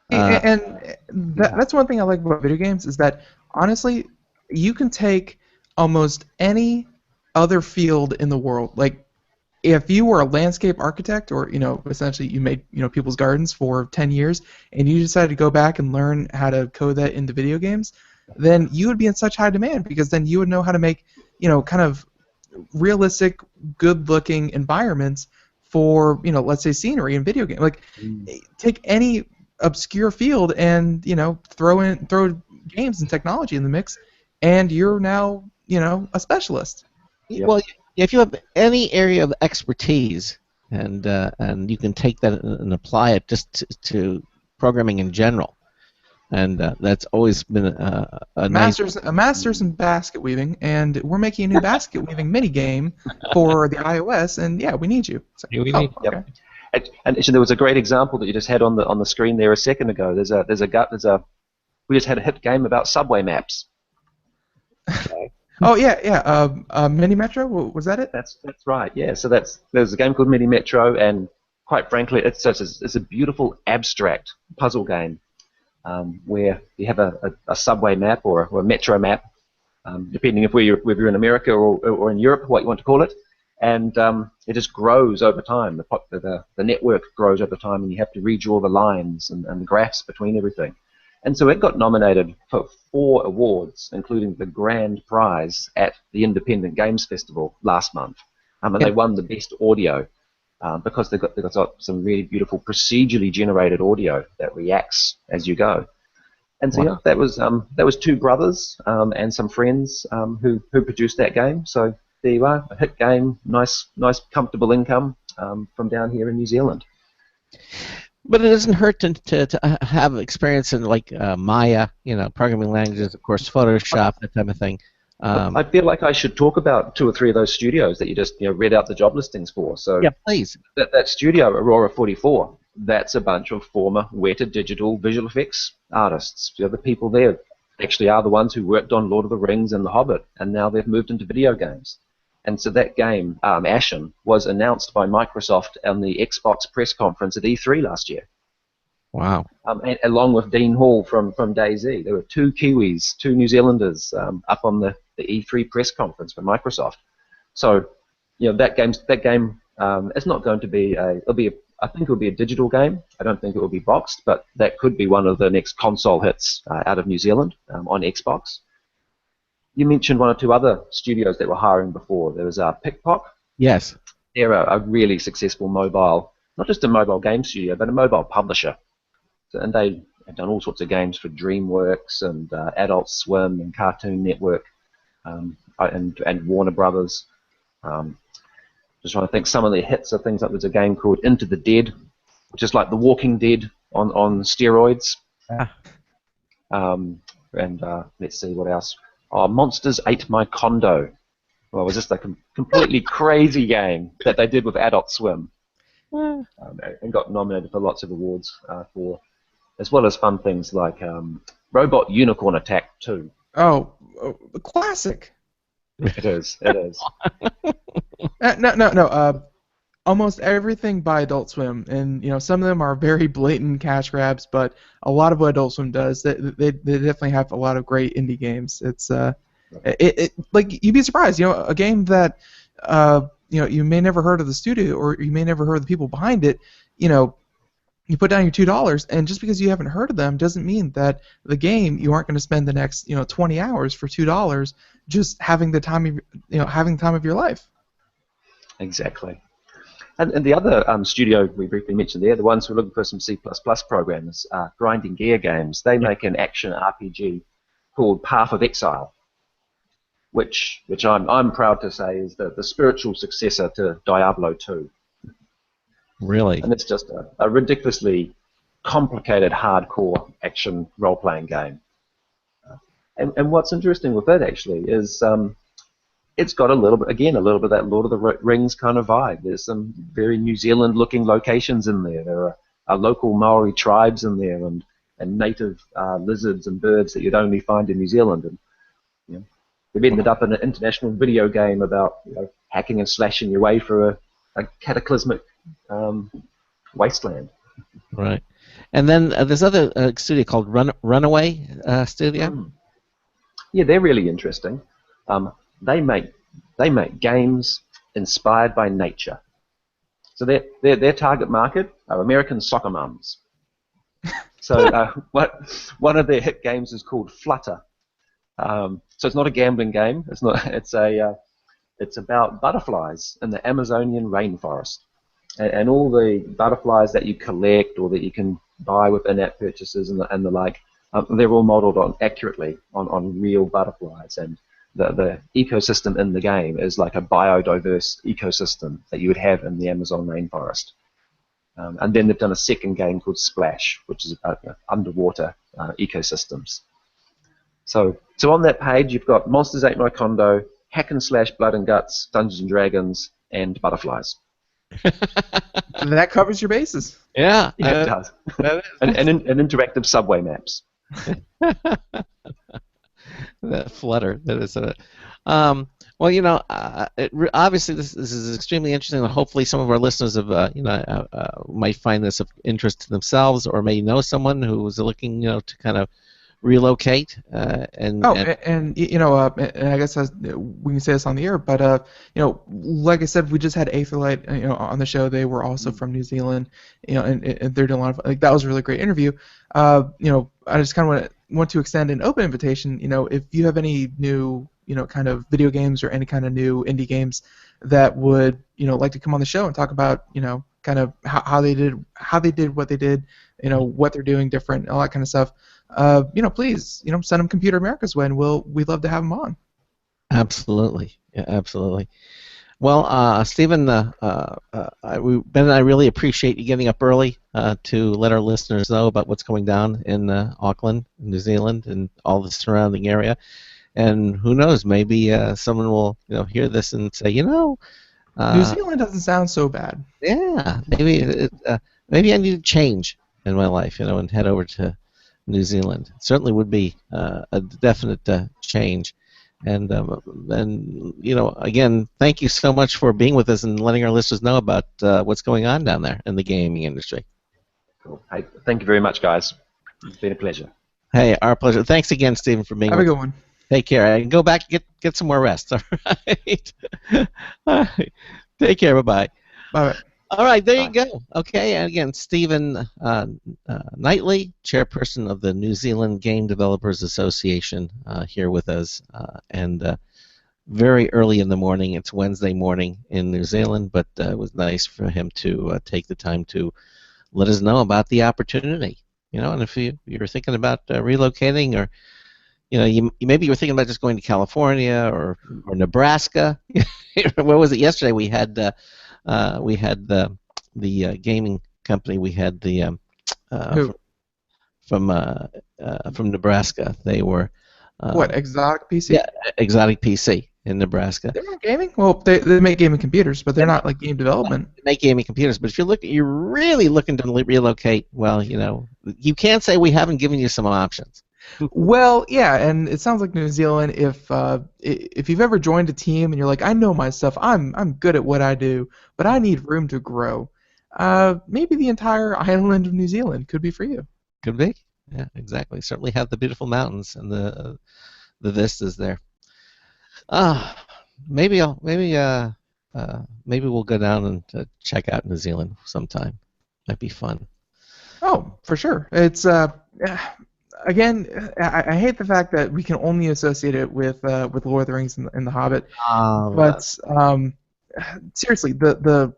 That's one thing I like about video games is that, honestly, you can take almost any other field in the world. Like, if you were a landscape architect, or essentially you made people's gardens for 10 years, and you decided to go back and learn how to code that into video games, then you would be in such high demand, because then you would know how to make kind of realistic, good-looking environments for let's say scenery in video game. Like, take any obscure field and throw games and technology in the mix, and you're now a specialist. Yep. Well, if you have any area of expertise, and you can take that and apply it just to programming in general, and that's always been a master's in basket weaving, and we're making a new basket weaving mini game for the iOS, and yeah, we need you. So, okay. Yep. And there was a great example that you just had on the screen there a second ago. We just had a hit game about subway maps. Okay. Oh yeah. Mini Metro, was that it? That's right. Yeah. So there's a game called Mini Metro, and quite frankly, it's a beautiful abstract puzzle game where you have a subway map or a metro map, depending if whether you're in America or in Europe, what you want to call it, and it just grows over time. The network grows over time, and you have to redraw the lines and the graphs between everything. And so it got nominated for 4 awards, including the grand prize at the Independent Games Festival last month. And they won the best audio because they've got some really beautiful procedurally generated audio that reacts as you go. And so Wow. that was 2 brothers and some friends who produced that game. So there you are, a hit game, nice comfortable income from down here in New Zealand. But it doesn't hurt to have experience in like Maya, programming languages, of course, Photoshop, that type of thing. I feel like I should talk about 2 or 3 of those studios that you just read out the job listings for. So Yeah, please. that studio, Aurora 44, that's a bunch of former Weta Digital visual effects artists. The people there actually are the ones who worked on Lord of the Rings and The Hobbit, and now they've moved into video games. And so that game, Ashen, was announced by Microsoft on the Xbox press conference at E3 last year. Wow. And along with Dean Hall from DayZ. There were 2 Kiwis, 2 New Zealanders up on the E3 press conference for Microsoft. So, that game is not going to be I think it will be a digital game. I don't think it will be boxed, but that could be one of the next console hits out of New Zealand on Xbox. You mentioned 1 or 2 other studios that were hiring before. There was Pickpock. Yes. They're a really successful mobile, not just a mobile game studio, but a mobile publisher. And they have done all sorts of games for DreamWorks and Adult Swim and Cartoon Network and Warner Brothers. Just trying to think, some of their hits are things like there's a game called Into the Dead, which is like The Walking Dead on steroids. And let's see what else. Oh, Monsters Ate My Condo. Well, it was just a completely crazy game that they did with Adult Swim. And got nominated for lots of awards as well as fun things like Robot Unicorn Attack 2. Oh, classic. It is. No. Almost everything by Adult Swim, and some of them are very blatant cash grabs, but a lot of what Adult Swim does, they definitely have a lot of great indie games. It's like you'd be surprised, a game that you may never heard of the studio or you may never heard of the people behind it, you put down your $2, and just because you haven't heard of them doesn't mean that the game you aren't going to spend the next 20 hours for $2 just having the time of your life. Exactly. And the other studio we briefly mentioned there, the ones who are looking for some C++ programmers, Grinding Gear Games, they make an action RPG called Path of Exile. which I'm proud to say is the spiritual successor to Diablo 2. Really? And it's just a ridiculously complicated, hardcore action role-playing game. And what's interesting with it actually is it's got a little bit of that Lord of the Rings kind of vibe. There's some very New Zealand-looking locations in there. There are local Maori tribes in there, and native lizards and birds that you'd only find in New Zealand. And you know, they've ended up in an international video game about hacking and slashing your way through a cataclysmic wasteland. Right. And then there's other studio called Runaway Studio. Yeah, they're really interesting. They make games inspired by nature. So their target market are American soccer mums. So one of their hit games is called Flutter. So it's not a gambling game. It's about butterflies in the Amazonian rainforest, and all the butterflies that you collect or that you can buy with in-app purchases and the like. They're all modeled accurately on real butterflies, and the ecosystem in the game is like a biodiverse ecosystem that you would have in the Amazon rainforest. And then they've done a second game called Splash, which is about underwater ecosystems. So on that page, you've got Monsters Ate My Condo, Hack and Slash, Blood and Guts, Dungeons and Dragons, and Butterflies. That covers your bases. Yeah, Yeah, it does. and interactive subway maps. That Flutter. That is well, obviously this is extremely interesting, and hopefully some of our listeners have, might find this of interest to themselves, or may know someone who is looking, to kind of relocate. And I guess we can say this on the air, but like I said, we just had Aetherlight, on the show. They were also from New Zealand, and they're doing a lot of that was a really great interview. I just kind of want to extend an open invitation. If you have any new kind of video games or any kind of new indie games that would like to come on the show and talk about kind of how they did what they did, what they're doing different, all that kind of stuff. Please, send them Computer America's way, and we'd love to have them on. Absolutely, yeah, absolutely. Well, Stephen, Ben and I really appreciate you getting up early to let our listeners know about what's going down in Auckland, New Zealand, and all the surrounding area. And who knows, maybe someone will hear this and say, New Zealand doesn't sound so bad. Yeah, maybe maybe I need to change in my life, and head over to New Zealand. It certainly would be a definite change. And again, thank you so much for being with us and letting our listeners know about what's going on down there in the gaming industry. Cool. Hey, thank you very much, guys. It's been a pleasure. Hey, our pleasure. Thanks again, Stephen, for being with us. Have a good one. Take care. And go back and get some more rest. All right. All right. Take care. Bye-bye. Bye-bye. All right, there you go. Okay, and again, Stephen Knightley, chairperson of the New Zealand Game Developers Association, here with us, and very early in the morning. It's Wednesday morning in New Zealand, but it was nice for him to take the time to let us know about the opportunity. And if you're thinking about relocating, or maybe you were thinking about just going to California or Nebraska. What was it yesterday? We had the gaming company. We had the from Nebraska. They were what, Exotic PC? Yeah, Exotic PC in Nebraska. They're not gaming. Well, they make gaming computers, but they're not like game development. They make gaming computers, but if you're really looking to relocate, well, you can't say we haven't given you some options. Well, yeah, and it sounds like New Zealand. If you've ever joined a team and you're like, I know my stuff, I'm good at what I do, but I need room to grow. Maybe the entire island of New Zealand could be for you. Could be. Yeah, exactly. Certainly have the beautiful mountains and the vistas there. Maybe we'll go down and check out New Zealand sometime. Might be fun. Oh, for sure. It's again, I hate the fact that we can only associate it with Lord of the Rings and The Hobbit. But seriously, the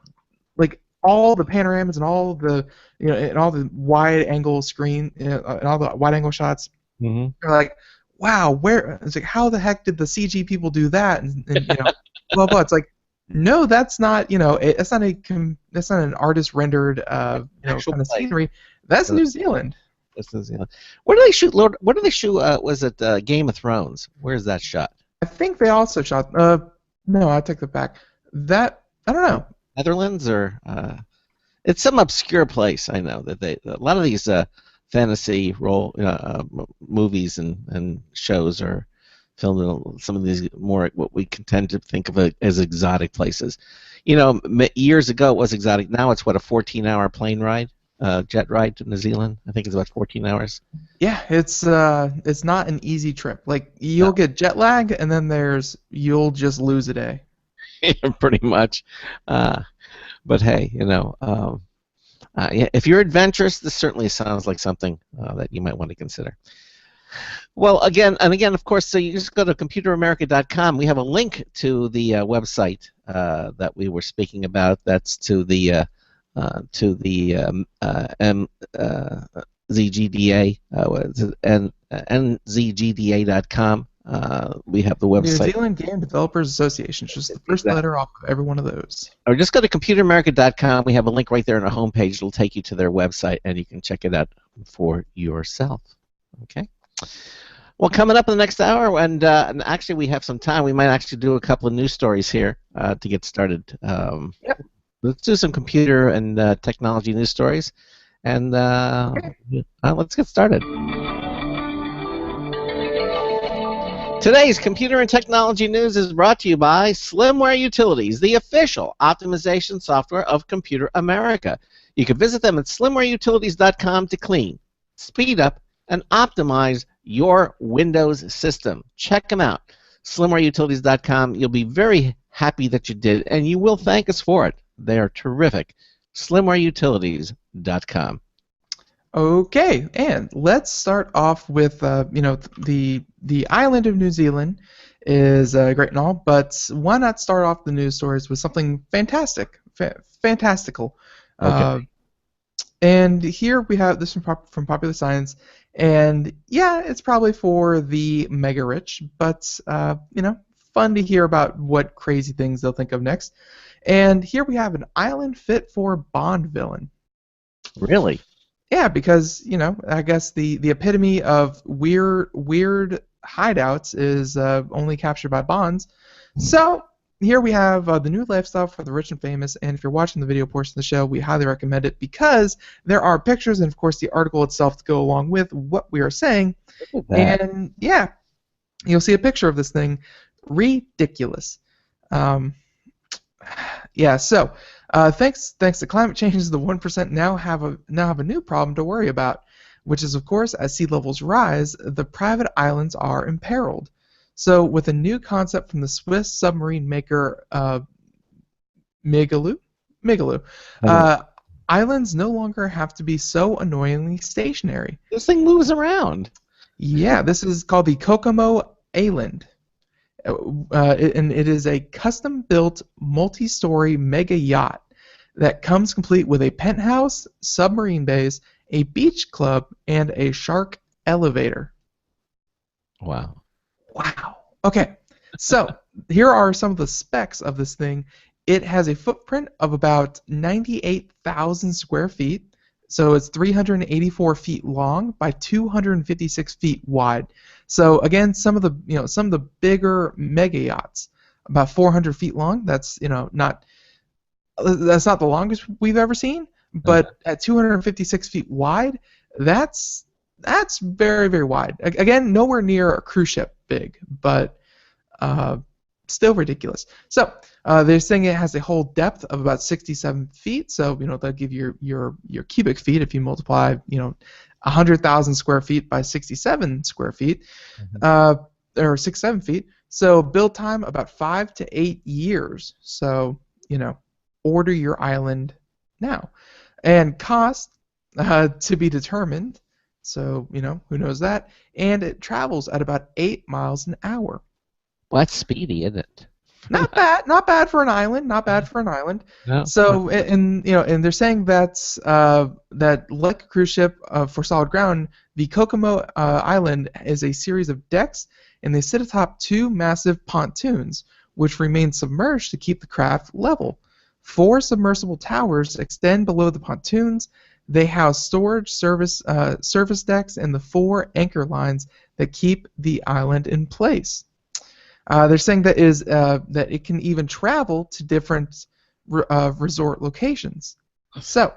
like all the panoramas and all the and all the wide angle screen and all the wide angle shots, mm-hmm. are like wow, where? It's like, how the heck did the CG people do that? And you know, blah blah. It's like, no, that's not, you know, that's not an artist rendered Actual kind of place. scenery. That's New Zealand. That's New Zealand. Where do they shoot? Lord, where do they shoot? Was it Game of Thrones? Where is that shot? I think they also shot. No, I take that back. That I don't know. Netherlands or it's some obscure place. I know that a lot of these fantasy movies and shows are filmed in some of these more what we tend to think of as exotic places. You know, years ago it was exotic. Now it's what, a 14-hour plane ride, jet ride to New Zealand. I think it's about 14 hours. Yeah, it's not an easy trip. Like you'll get jet lag, and then you'll just lose a day. Pretty much. But hey, you know, yeah, if you're adventurous, this certainly sounds like something that you might want to consider. Well, again, of course, so you just go to computeramerica.com. We have a link to the website that we were speaking about. That's to the ZGDA and nzgda.com. We have the New website. Zealand Game Developers Association. It's just the first letter off of every one of those. Or just go to computeramerica.com. We have a link right there on our homepage. It'll take you to their website, and you can check it out for yourself. Okay. Well, coming up in the next hour, and actually we have some time. We might actually do a couple of news stories here to get started. Yep. Let's do some computer and technology news stories, and let's get started. Today's computer and technology news is brought to you by Slimware Utilities, the official optimization software of Computer America. You can visit them at slimwareutilities.com to clean, speed up, and optimize your Windows system. Check them out. slimwareutilities.com. You'll be very happy that you did, and you will thank us for it. They are terrific. slimwareutilities.com. Okay, and let's start off with the island of New Zealand is great and all, but why not start off the news stories with something fantastical? Okay. And here we have this from Popular Science, and yeah, it's probably for the mega rich, but fun to hear about what crazy things they'll think of next. And here we have an island fit for Bond villain. Really? Yeah, because I guess the epitome of weird hideouts is only captured by Bonds. So here we have the new lifestyle for the rich and famous, and if you're watching the video portion of the show, we highly recommend it because there are pictures and, of course, the article itself to go along with what we are saying. And, yeah, you'll see a picture of this thing. Ridiculous. Yeah, so thanks to climate change, the 1% now have a new problem to worry about, which is, of course, as sea levels rise, the private islands are imperiled. So, with a new concept from the Swiss submarine maker Migaloo, islands no longer have to be so annoyingly stationary. This thing moves around. Yeah, this is called the Kokomo Island. And it is a custom-built, multi-story mega yacht that comes complete with a penthouse, submarine base, a beach club, and a shark elevator. Wow. Wow. Okay, so here are some of the specs of this thing. It has a footprint of about 98,000 square feet, so it's 384 feet long by 256 feet wide. So again, some of the bigger mega yachts, about 400 feet long. That's not the longest we've ever seen, but at 256 feet wide, that's very, very wide. Again, nowhere near a cruise ship big, but still ridiculous. So they're saying it has a whole depth of about 67 feet. So they'll give you your cubic feet if you multiply 100,000 square feet by 67 square feet, or 67 feet. So build time about 5 to 8 years. So order your island now, and cost to be determined. So who knows that? And it travels at about 8 miles an hour. Well, that's speedy, isn't it? Not bad, not bad for an island. Not bad for an island. No. So, and they're saying that like a cruise ship for solid ground, the Kokomo Island is a series of decks, and they sit atop two massive pontoons, which remain submerged to keep the craft level. 4 submersible towers extend below the pontoons. They house storage, service decks, and the 4 anchor lines that keep the island in place. They're saying that it can even travel to different resort locations. So,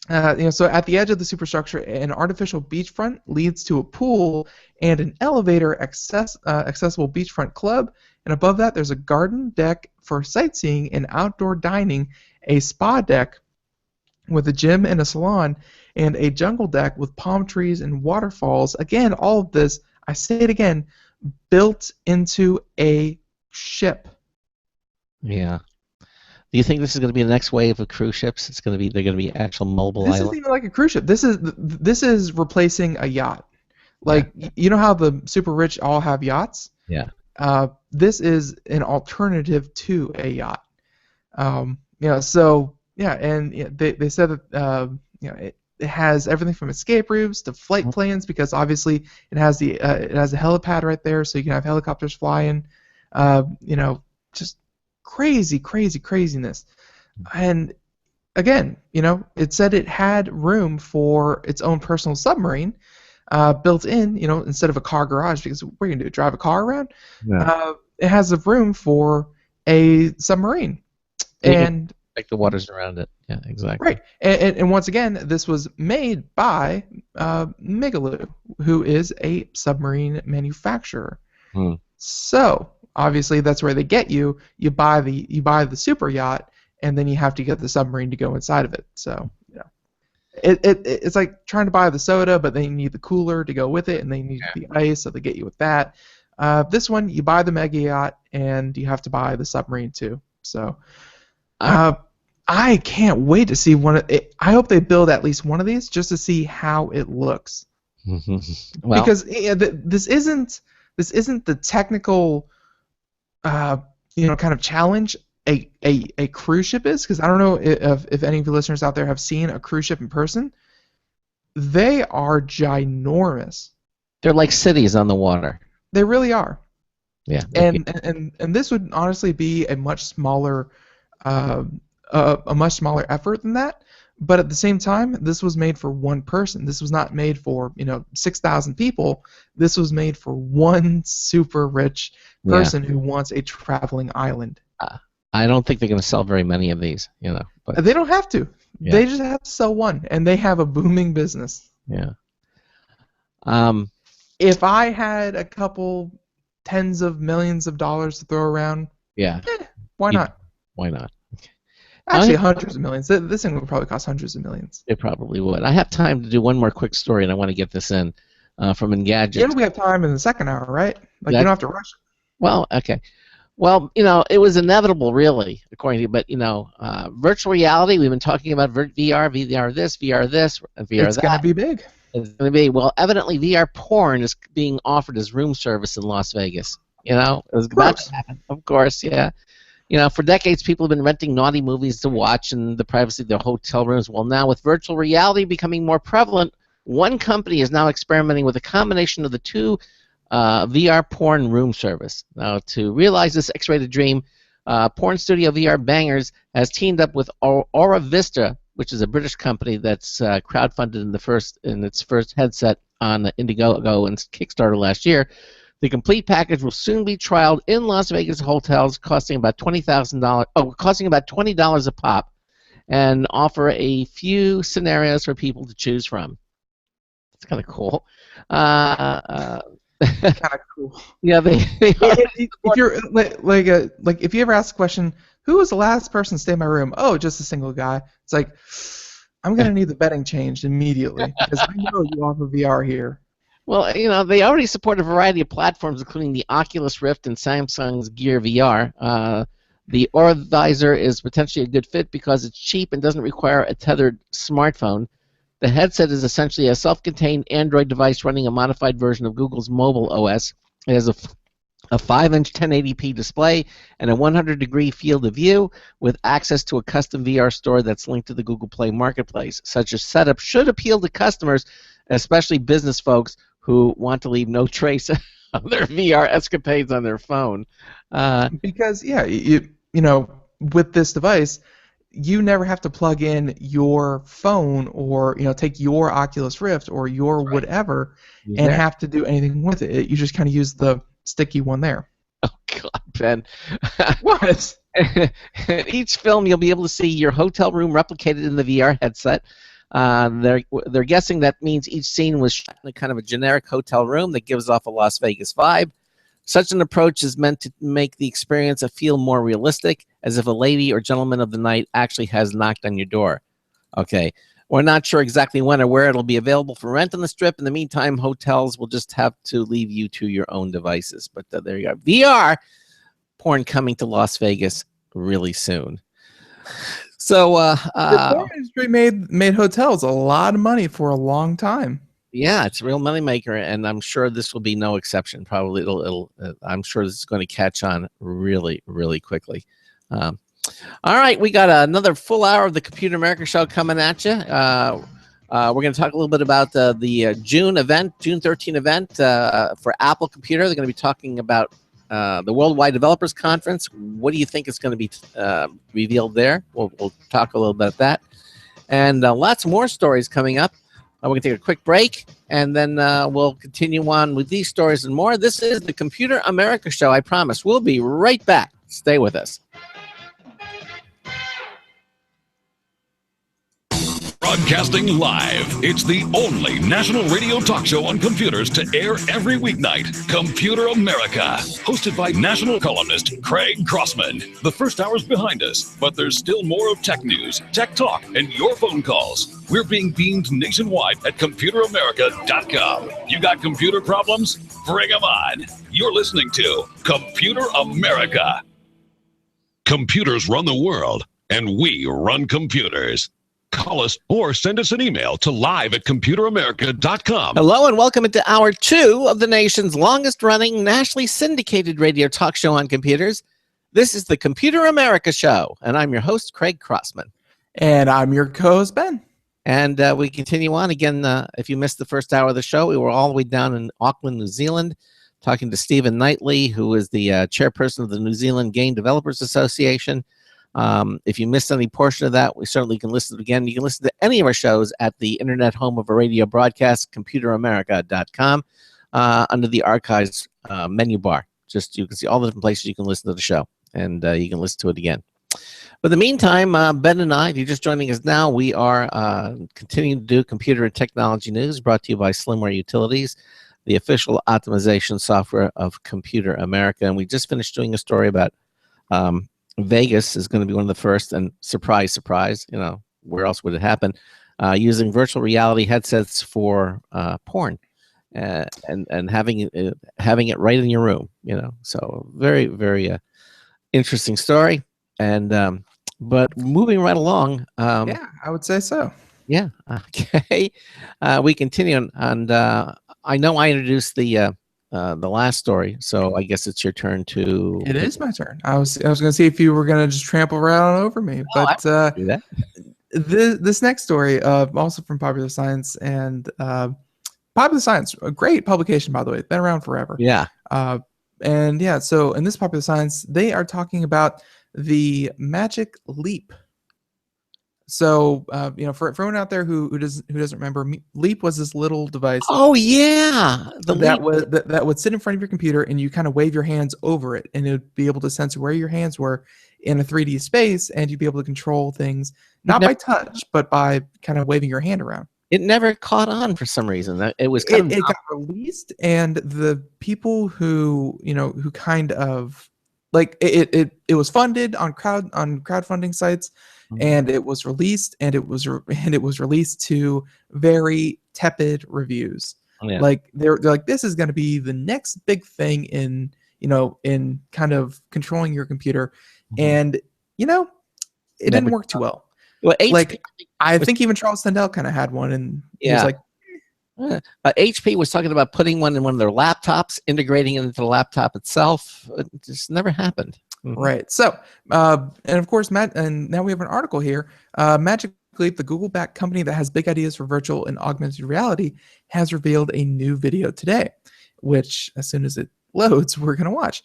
so at the edge of the superstructure, an artificial beachfront leads to a pool and an elevator accessible beachfront club. And above that, there's a garden deck for sightseeing and outdoor dining, a spa deck with a gym and a salon, and a jungle deck with palm trees and waterfalls. Again, all of this, I say it again, built into a ship. Yeah. Do you think this is going to be the next wave of cruise ships? They're going to be actual mobile This islands? isn't even like a cruise ship. This is replacing a yacht. Like, you know how the super rich all have yachts? Yeah. This is an alternative to a yacht. And they said that it has everything from escape routes to flight plans, because obviously it has a helipad right there, so you can have helicopters flying. Just craziness. And again, it said it had room for its own personal submarine built in, instead of a car garage, because what are you gonna do, drive a car around? Yeah. It has a room for a submarine. And like the waters around it. Yeah, exactly. right. And once again, this was made by Migaloo, who is a submarine manufacturer. So obviously that's where they get you. You buy the super yacht, and then you have to get the submarine to go inside of it. So it's like trying to buy the soda, but then you need the cooler to go with it, and then you need the ice, so they get you with that. This one, you buy the mega yacht, and you have to buy the submarine too. So. I can't wait to see one. I hope they build at least one of these just to see how it looks. Well, because this isn't the technical, kind of challenge a cruise ship is. Because I don't know if any of your listeners out there have seen a cruise ship in person. They are ginormous. they're like cities on the water. They really are. Yeah. And this would honestly be a much smaller. A much smaller effort than that, but at the same time, this was made for one person. This was not made for 6,000 people. This was made for one super rich person who wants a traveling island. I don't think they're going to sell very many of these, But They don't have to. Yeah. They just have to sell one, and they have a booming business. Yeah. If I had a couple tens of millions of dollars to throw around, why not? Why not? Actually, hundreds of millions. This thing would probably cost hundreds of millions. It probably would. I have time to do one more quick story, and I want to get this in from Engadget. Yeah, we have time in the second hour, right? You don't have to rush it. Well, okay. Well, it was inevitable, really, according to you. But, virtual reality, we've been talking about VR this, VR this, VR that. It's going to be big. It's going to be. Well, evidently, VR porn is being offered as room service in Las Vegas. It was about to happen. Of course, yeah. For decades, people have been renting naughty movies to watch in the privacy of their hotel rooms. Well, now with virtual reality becoming more prevalent, one company is now experimenting with a combination of the two VR porn room service. Now, to realize this X-rated dream, porn studio VR Bangers has teamed up with Aura Vista, which is a British company that's crowdfunded in its first headset on Indiegogo and Kickstarter last year. The complete package will soon be trialed in Las Vegas hotels, costing about $20 a pop, and offer a few scenarios for people to choose from. It's kind of cool. Kind of cool. Yeah, if you're if you ever ask the question, who was the last person to stay in my room? Oh, just a single guy. It's like, I'm gonna need the bedding changed immediately because I know you offer VR here. Well, they already support a variety of platforms, including the Oculus Rift and Samsung's Gear VR. The Aura Visor is potentially a good fit because it's cheap and doesn't require a tethered smartphone. The headset is essentially a self-contained Android device running a modified version of Google's mobile OS. It has a a 5-inch 1080p display, and a 100-degree field of view with access to a custom VR store that's linked to the Google Play Marketplace. Such a setup should appeal to customers, especially business folks who want to leave no trace of their VR escapades on their phone. Because yeah, you know, with this device, you never have to plug in your phone or take your Oculus Rift or your whatever and There. have to do anything with it. You just kind of use the sticky one there. Oh God, Ben. What? In each film, you'll be able to see your hotel room replicated in the VR headset. They're guessing that means each scene was shot in a kind of a generic hotel room that gives off a Las Vegas vibe. Such an approach is meant to make the experience feel more realistic, as if a lady or gentleman of the night actually has knocked on your door. Okay. We're not sure exactly when or where it'll be available for rent on the Strip. In the meantime, hotels will just have to leave you to your own devices. But there you go. VR porn coming to Las Vegas really soon. So The porn industry made hotels a lot of money for a long time. yeah, it's a real moneymaker, and I'm sure this will be no exception. Probably it'll I'm sure this is going to catch on really, really quickly. All right, we got another full hour of the Computer America Show coming at you. We're going to talk a little bit about the June 13 event for Apple Computer. They're going to be talking about the Worldwide Developers Conference. What do you think is going to be revealed there? We'll talk a little bit about that. And lots more stories coming up. We're going to take a quick break, and then we'll continue on with these stories and more. This is the Computer America Show, I promise. We'll be right back. Stay with us. Broadcasting live. It's the only national radio talk show on computers to air every weeknight. Computer America. Hosted by national columnist Craig Crossman. The first hour's behind us, but there's still more of tech news, tech talk, and your phone calls. We're being beamed nationwide at ComputerAmerica.com. You got computer problems? Bring them on. You're listening to Computer America. Computers run the world, and we run computers. Call us or send us an email to live@computeramerica.com. Hello and welcome into Hour 2 of the nation's longest-running, nationally syndicated radio talk show on computers. This is the Computer America Show, and I'm your host, Craig Crossman. And I'm your co-host, Ben. And we continue on. Again, if you missed the first hour of the show, we were all the way down in Auckland, New Zealand, talking to Stephen Knightley, who is the chairperson of the New Zealand Game Developers Association. If you missed any portion of that, we certainly can listen to it again. You can listen to any of our shows at the internet home of a radio broadcast, ComputerAmerica.com, under the archives menu bar. Just you can see all the different places you can listen to the show, and you can listen to it again. But in the meantime, Ben and I, if you're just joining us now, we are continuing to do computer and technology news brought to you by Slimware Utilities, the official optimization software of Computer America. And we just finished doing a story about Vegas is going to be one of the first, and surprise, surprise, where else would it happen, using virtual reality headsets for porn and having it right in your room, So very, very interesting story. And but moving right along. Yeah, I would say so. Yeah. Okay. We continue, and I know I introduced the last story, so I guess it's your turn to. It is my turn. I was going to see if you were going to just trample right over me, but do that. This next story, also from Popular Science, and Popular Science, a great publication, by the way. It's been around forever. Yeah. And yeah, so in this Popular Science, they are talking about the Magic Leap. So, for everyone out there who doesn't remember, Leap was this little device. Oh yeah, that would sit in front of your computer, and you kind of wave your hands over it, and it would be able to sense where your hands were in a 3D space, and you'd be able to control things not by touch, but by kind of waving your hand around. It never caught on for some reason. It was it got released, and the people who kind of like it was funded on crowdfunding sites. And it was released, and it was released to very tepid reviews. Yeah. Like they're like, this is going to be the next big thing in kind of controlling your computer, and it didn't work too well. Well, I think even Charles Sandell kind of had one, and he was like, HP was talking about putting one in one of their laptops, integrating it into the laptop itself. It just never happened. Right. So, and of course, Matt, and now we have an article here. Magic Leap, the Google-backed company that has big ideas for virtual and augmented reality, has revealed a new video today, which as soon as it loads, we're going to watch.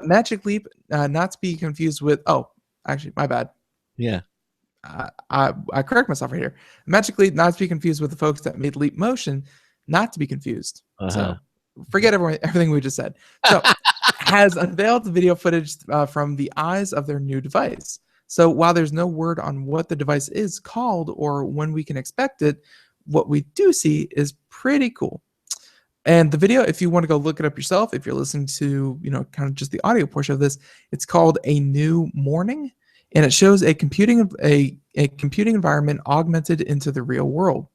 Magic Leap, not to be confused with, oh, actually, my bad. Yeah. I correct myself right here. Magic Leap, not to be confused with the folks that made Leap Motion, not to be confused. So forget everything we just said. So has unveiled the video footage from the eyes of their new device. So while there's no word on what the device is called or when we can expect it, what we do see is pretty cool. And the video, if you want to go look it up yourself, if you're listening to, kind of just the audio portion of this, it's called A New Morning, and it shows a computing environment augmented into the real world.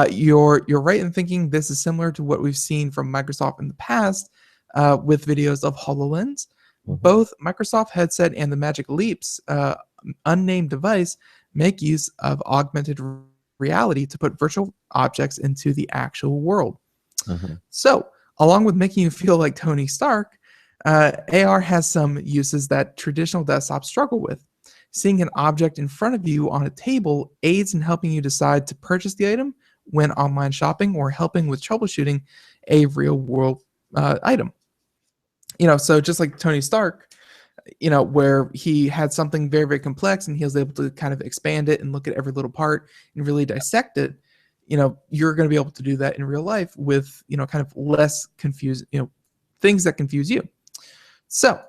You're right in thinking this is similar to what we've seen from Microsoft in the past with videos of HoloLens. Both Microsoft headset and the Magic Leap's unnamed device make use of augmented reality to put virtual objects into the actual world. So, along with making you feel like Tony Stark, AR has some uses that traditional desktops struggle with. Seeing an object in front of you on a table aids in helping you decide to purchase the item when online shopping or helping with troubleshooting a real-world item. So just like Tony Stark, where he had something very, very complex and he was able to kind of expand it and look at every little part and really dissect it, you're going to be able to do that in real life with, kind of less confused, things that confuse you. So,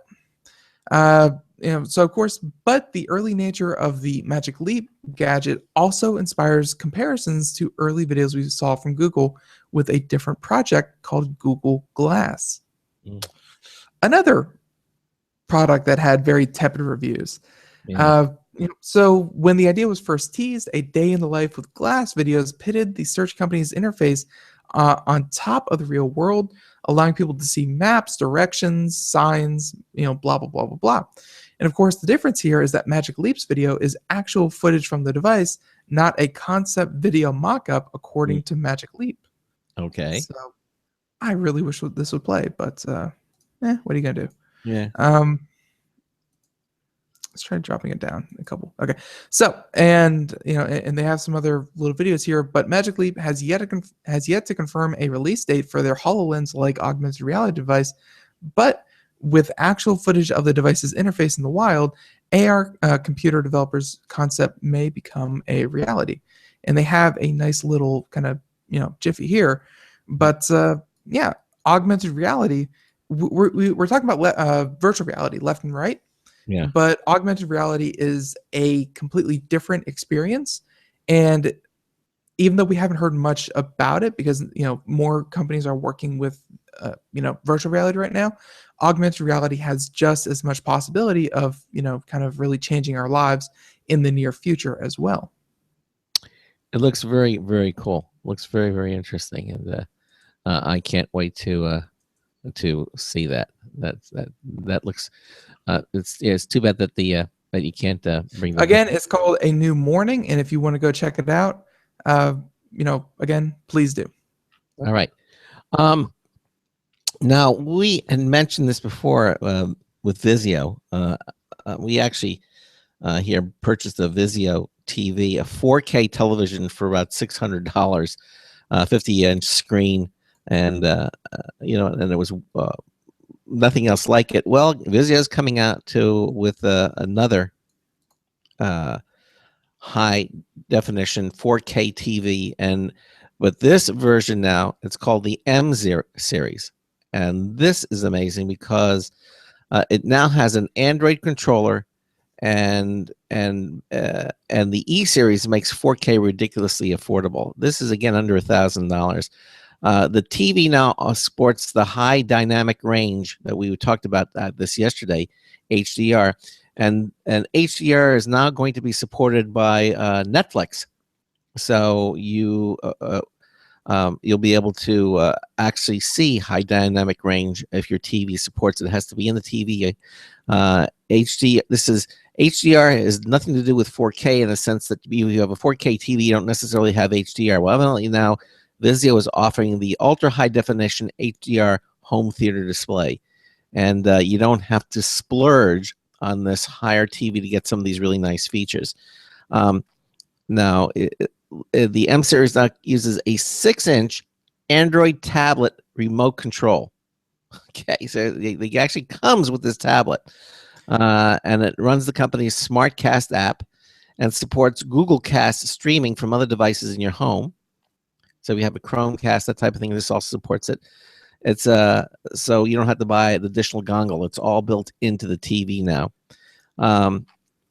so of course, but the early nature of the Magic Leap gadget also inspires comparisons to early videos we saw from Google with a different project called Google Glass. Another product that had very tepid reviews. So when the idea was first teased, a day in the life with Glass videos pitted the search company's interface on top of the real world, allowing people to see maps, directions, signs, blah, blah, blah, blah, blah. And of course, the difference here is that Magic Leap's video is actual footage from the device, not a concept video mock-up, according to Magic Leap. Okay. So I really wish this would play, but what are you going to do? Yeah. Let's try dropping it down a couple. Okay. So, and they have some other little videos here, but Magic Leap has yet to confirm a release date for their HoloLens-like augmented reality device, but with actual footage of the device's interface in the wild, AR computer developers' concept may become a reality. And they have a nice little kind of, jiffy here, but augmented reality, we're talking about virtual reality left and right. Yeah. But augmented reality is a completely different experience. And even though we haven't heard much about it because, more companies are working with, virtual reality right now, augmented reality has just as much possibility of, kind of really changing our lives in the near future as well. It looks very, very cool. Looks very, very interesting. And I can't wait to see that. That looks. It's too bad that that you can't bring that. Again, it's called A New Morning, and if you want to go check it out, again, please do. All right. Now we had mentioned this before with Vizio. We actually here purchased a Vizio TV, a 4K television for about $600, 50-inch screen, and and it was nothing else like it. Well, Vizio's coming out with another high definition 4K TV, but this version now, it's called the M series, and this is amazing because it now has an Android controller, and the E series makes 4K ridiculously affordable. This is again under $1,000. The TV now sports the high dynamic range that we talked about this yesterday, HDR, and HDR is now going to be supported by Netflix. So you'll be able to actually see high dynamic range if your TV supports it. It has to be in the TV. HDR has nothing to do with 4K in the sense that you have a 4K TV, you don't necessarily have HDR. Well, evidently now Vizio is offering the ultra high definition HDR home theater display, and you don't have to splurge on this higher TV to get some of these really nice features. Now, the M series now uses a 6-inch Android tablet remote control. Okay, so it actually comes with this tablet, and it runs the company's SmartCast app and supports Google Cast streaming from other devices in your home. So if you have a Chromecast, that type of thing, this also supports it. It's so you don't have to buy an additional dongle. It's all built into the TV now.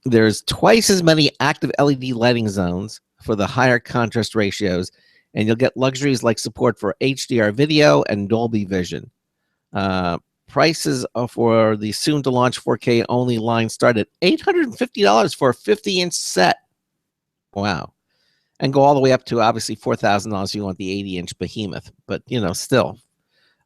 There's twice as many active LED lighting zones for the higher contrast ratios, and you'll get luxuries like support for HDR video and Dolby Vision. Prices for the soon-to-launch 4K only line start at $850 for a 50-inch set. Wow. And go all the way up to, obviously, $4,000 if you want the 80-inch behemoth. But, still,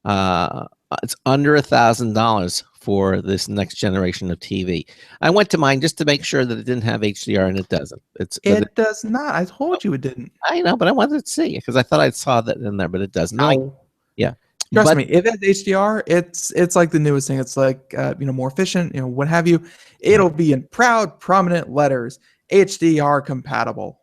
it's under $1,000 for this next generation of TV. I went to mine just to make sure that it didn't have HDR, and it doesn't. It does not. I told you it didn't. I know, but I wanted to see because I thought I saw that in there, but it doesn't. Yeah. Trust me, if it's HDR, it's like the newest thing. It's like more efficient, what have you. It'll be in proud, prominent letters, HDR compatible.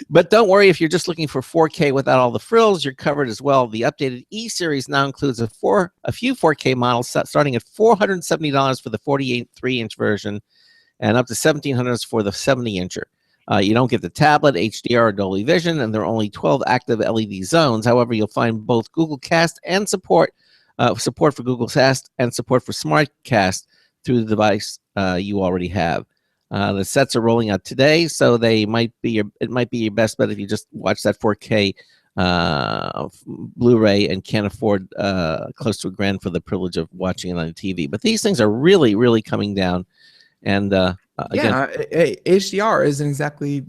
But don't worry if you're just looking for 4K without all the frills, you're covered as well. The updated E series now includes a few 4K models starting at $470 for the 43-inch version and up to $1,700 for the 70-incher. You don't get the tablet, HDR, or Dolby Vision, and there are only 12 active LED zones. However, you'll find both Google Cast and support for Google Cast and support for SmartCast through the device you already have. The sets are rolling out today, so it might be your best bet if you just watch that 4K Blu-ray and can't afford close to $1,000 for the privilege of watching it on TV. But these things are really, really coming down, and again, HDR isn't exactly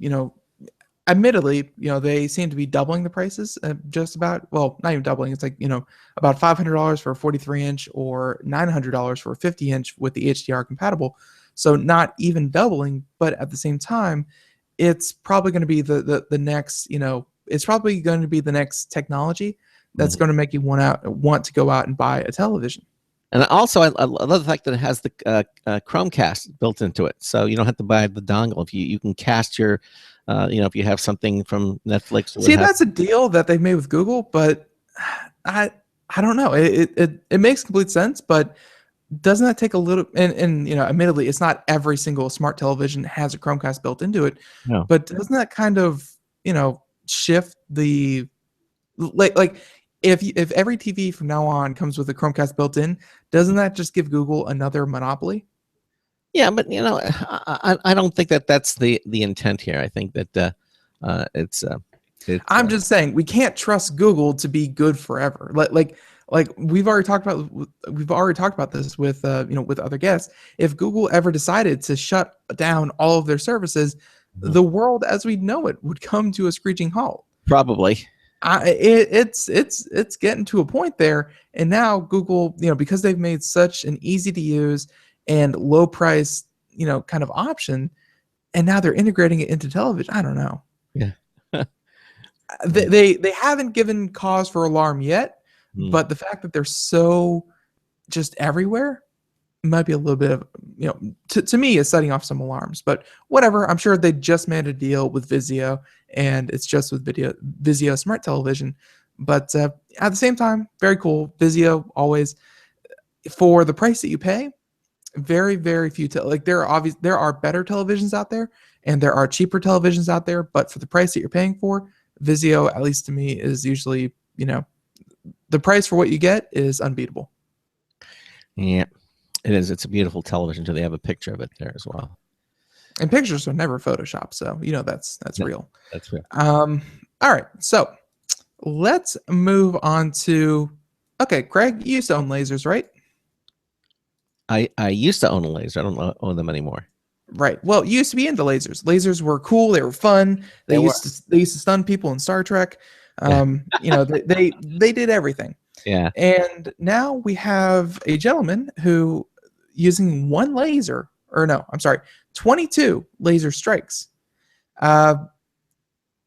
admittedly, they seem to be doubling the prices, just about. Well, not even doubling. It's like about $500 for a 43-inch or $900 for a 50-inch with the HDR compatible. So not even doubling, but at the same time, it's probably going to be the next. It's probably going to be the next technology that's going to make you want to go out and buy a television. And also, I love the fact that it has the Chromecast built into it, so you don't have to buy the dongle. If you can cast your, if you have something from Netflix. See, that's a deal that they've made with Google, but I don't know. It makes complete sense, but doesn't that take a little? And admittedly, it's not every single smart television has a Chromecast built into it. No. But doesn't that kind of shift the like? If every TV from now on comes with a Chromecast built in, doesn't that just give Google another monopoly? Yeah, but I don't think that's the intent here. I think that it's. I'm just saying we can't trust Google to be good forever. Like we've already talked about this with with other guests. If Google ever decided to shut down all of their services, the world as we know it would come to a screeching halt. Probably. It's getting to a point there, and now Google, because they've made such an easy to use and low price, kind of option, and now they're integrating it into television. I don't know. Yeah. they haven't given cause for alarm yet, but the fact that they're so just everywhere might be a little bit of, to me is setting off some alarms. But whatever, I'm sure they just made a deal with Vizio, and it's just with Vizio Smart Television. But at the same time, very cool. Vizio always, for the price that you pay, very, very few. There are better televisions out there, and there are cheaper televisions out there. But for the price that you're paying for, Vizio, at least to me, is usually, the price for what you get is unbeatable. Yeah, it is. It's a beautiful television too. They have a picture of it there as well. And pictures are never Photoshop, so that's real. That's real. All right, so let's move on to. Okay, Craig, you used to own lasers, right? I used to own a laser. I don't own them anymore. Right. Well, you used to be into lasers. Lasers were cool. They were fun. They used to stun people in Star Trek. They did everything. Yeah. And now we have a gentleman who, using 22 laser strikes,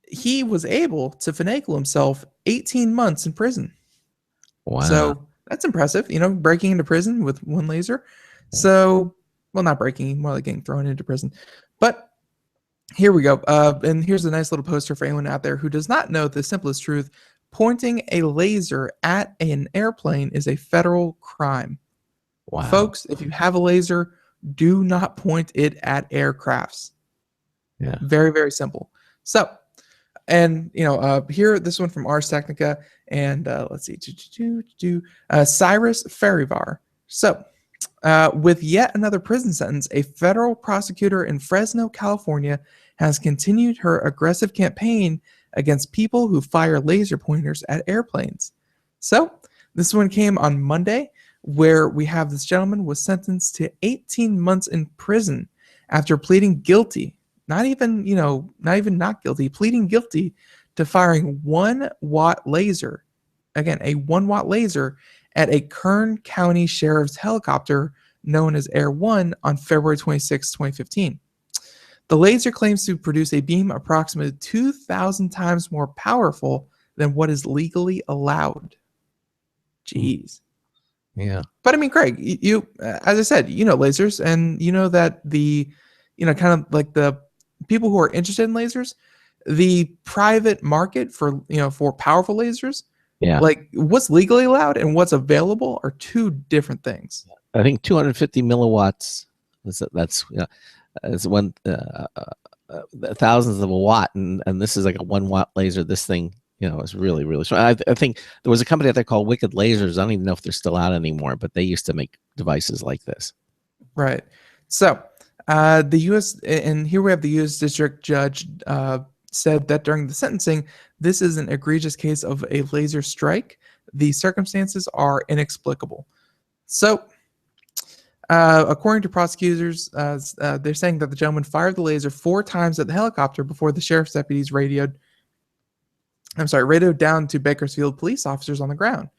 he was able to finagle himself 18 months in prison. Wow. So that's impressive, breaking into prison with one laser. So, well, not breaking, more like getting thrown into prison. But here we go. And here's a nice little poster for anyone out there who does not know the simplest truth. Pointing a laser at an airplane is a federal crime. Wow. Folks, if you have a laser, do not point it at aircrafts. Yeah. Very, very simple. So, and here, this one from Ars Technica, and let's see, Cyrus Farivar. So, with yet another prison sentence, a federal prosecutor in Fresno, California, has continued her aggressive campaign against people who fire laser pointers at airplanes. So, this one came on Monday, where we have this gentleman was sentenced to 18 months in prison after pleading guilty. Not even not guilty, pleading guilty to firing 1-watt laser. Again, a 1-watt laser at a Kern County Sheriff's helicopter known as Air 1 on February 26, 2015. The laser claims to produce a beam approximately 2,000 times more powerful than what is legally allowed. Jeez. Yeah. But I mean, Craig, you as I said, lasers, and that the, kind of like the people who are interested in lasers, the private market for, for powerful lasers, Yeah. like what's legally allowed and what's available are two different things. I think 250 milliwatts. That's is one thousands of a watt, and this is like a 1-watt laser. This thing, is really, really strong. I think there was a company out there called Wicked Lasers. I don't even know if they're still out anymore, but they used to make devices like this. Right. So the U.S. and here we have the U.S. District Judge said that during the sentencing, this is an egregious case of a laser strike. The circumstances are inexplicable. So, according to prosecutors, they're saying that the gentleman fired the laser 4 times at the helicopter before the sheriff's deputies radioed down to Bakersfield police officers on the ground.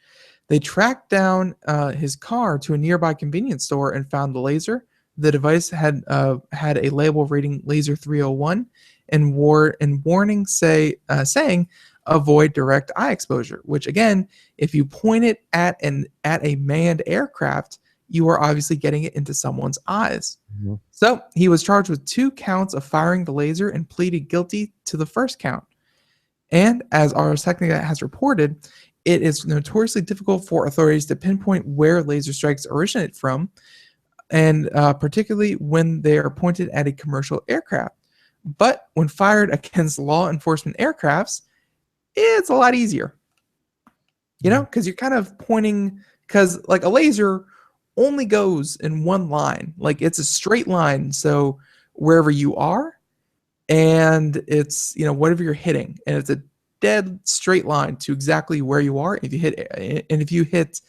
They tracked down his car to a nearby convenience store and found the laser. The device had a label reading Laser 301 and warning saying avoid direct eye exposure, which again, if you point it at a manned aircraft, you are obviously getting it into someone's eyes. Mm-hmm. So he was charged with 2 counts of firing the laser and pleaded guilty to the first count. And as Ars Technica has reported, it is notoriously difficult for authorities to pinpoint where laser strikes originate from, and particularly when they are pointed at a commercial aircraft. But when fired against law enforcement aircrafts, it's a lot easier. Because you're kind of pointing, because like a laser only goes in one line. Like it's a straight line. So wherever you are, and it's, whatever you're hitting, and it's a dead straight line to exactly where you are. If you hit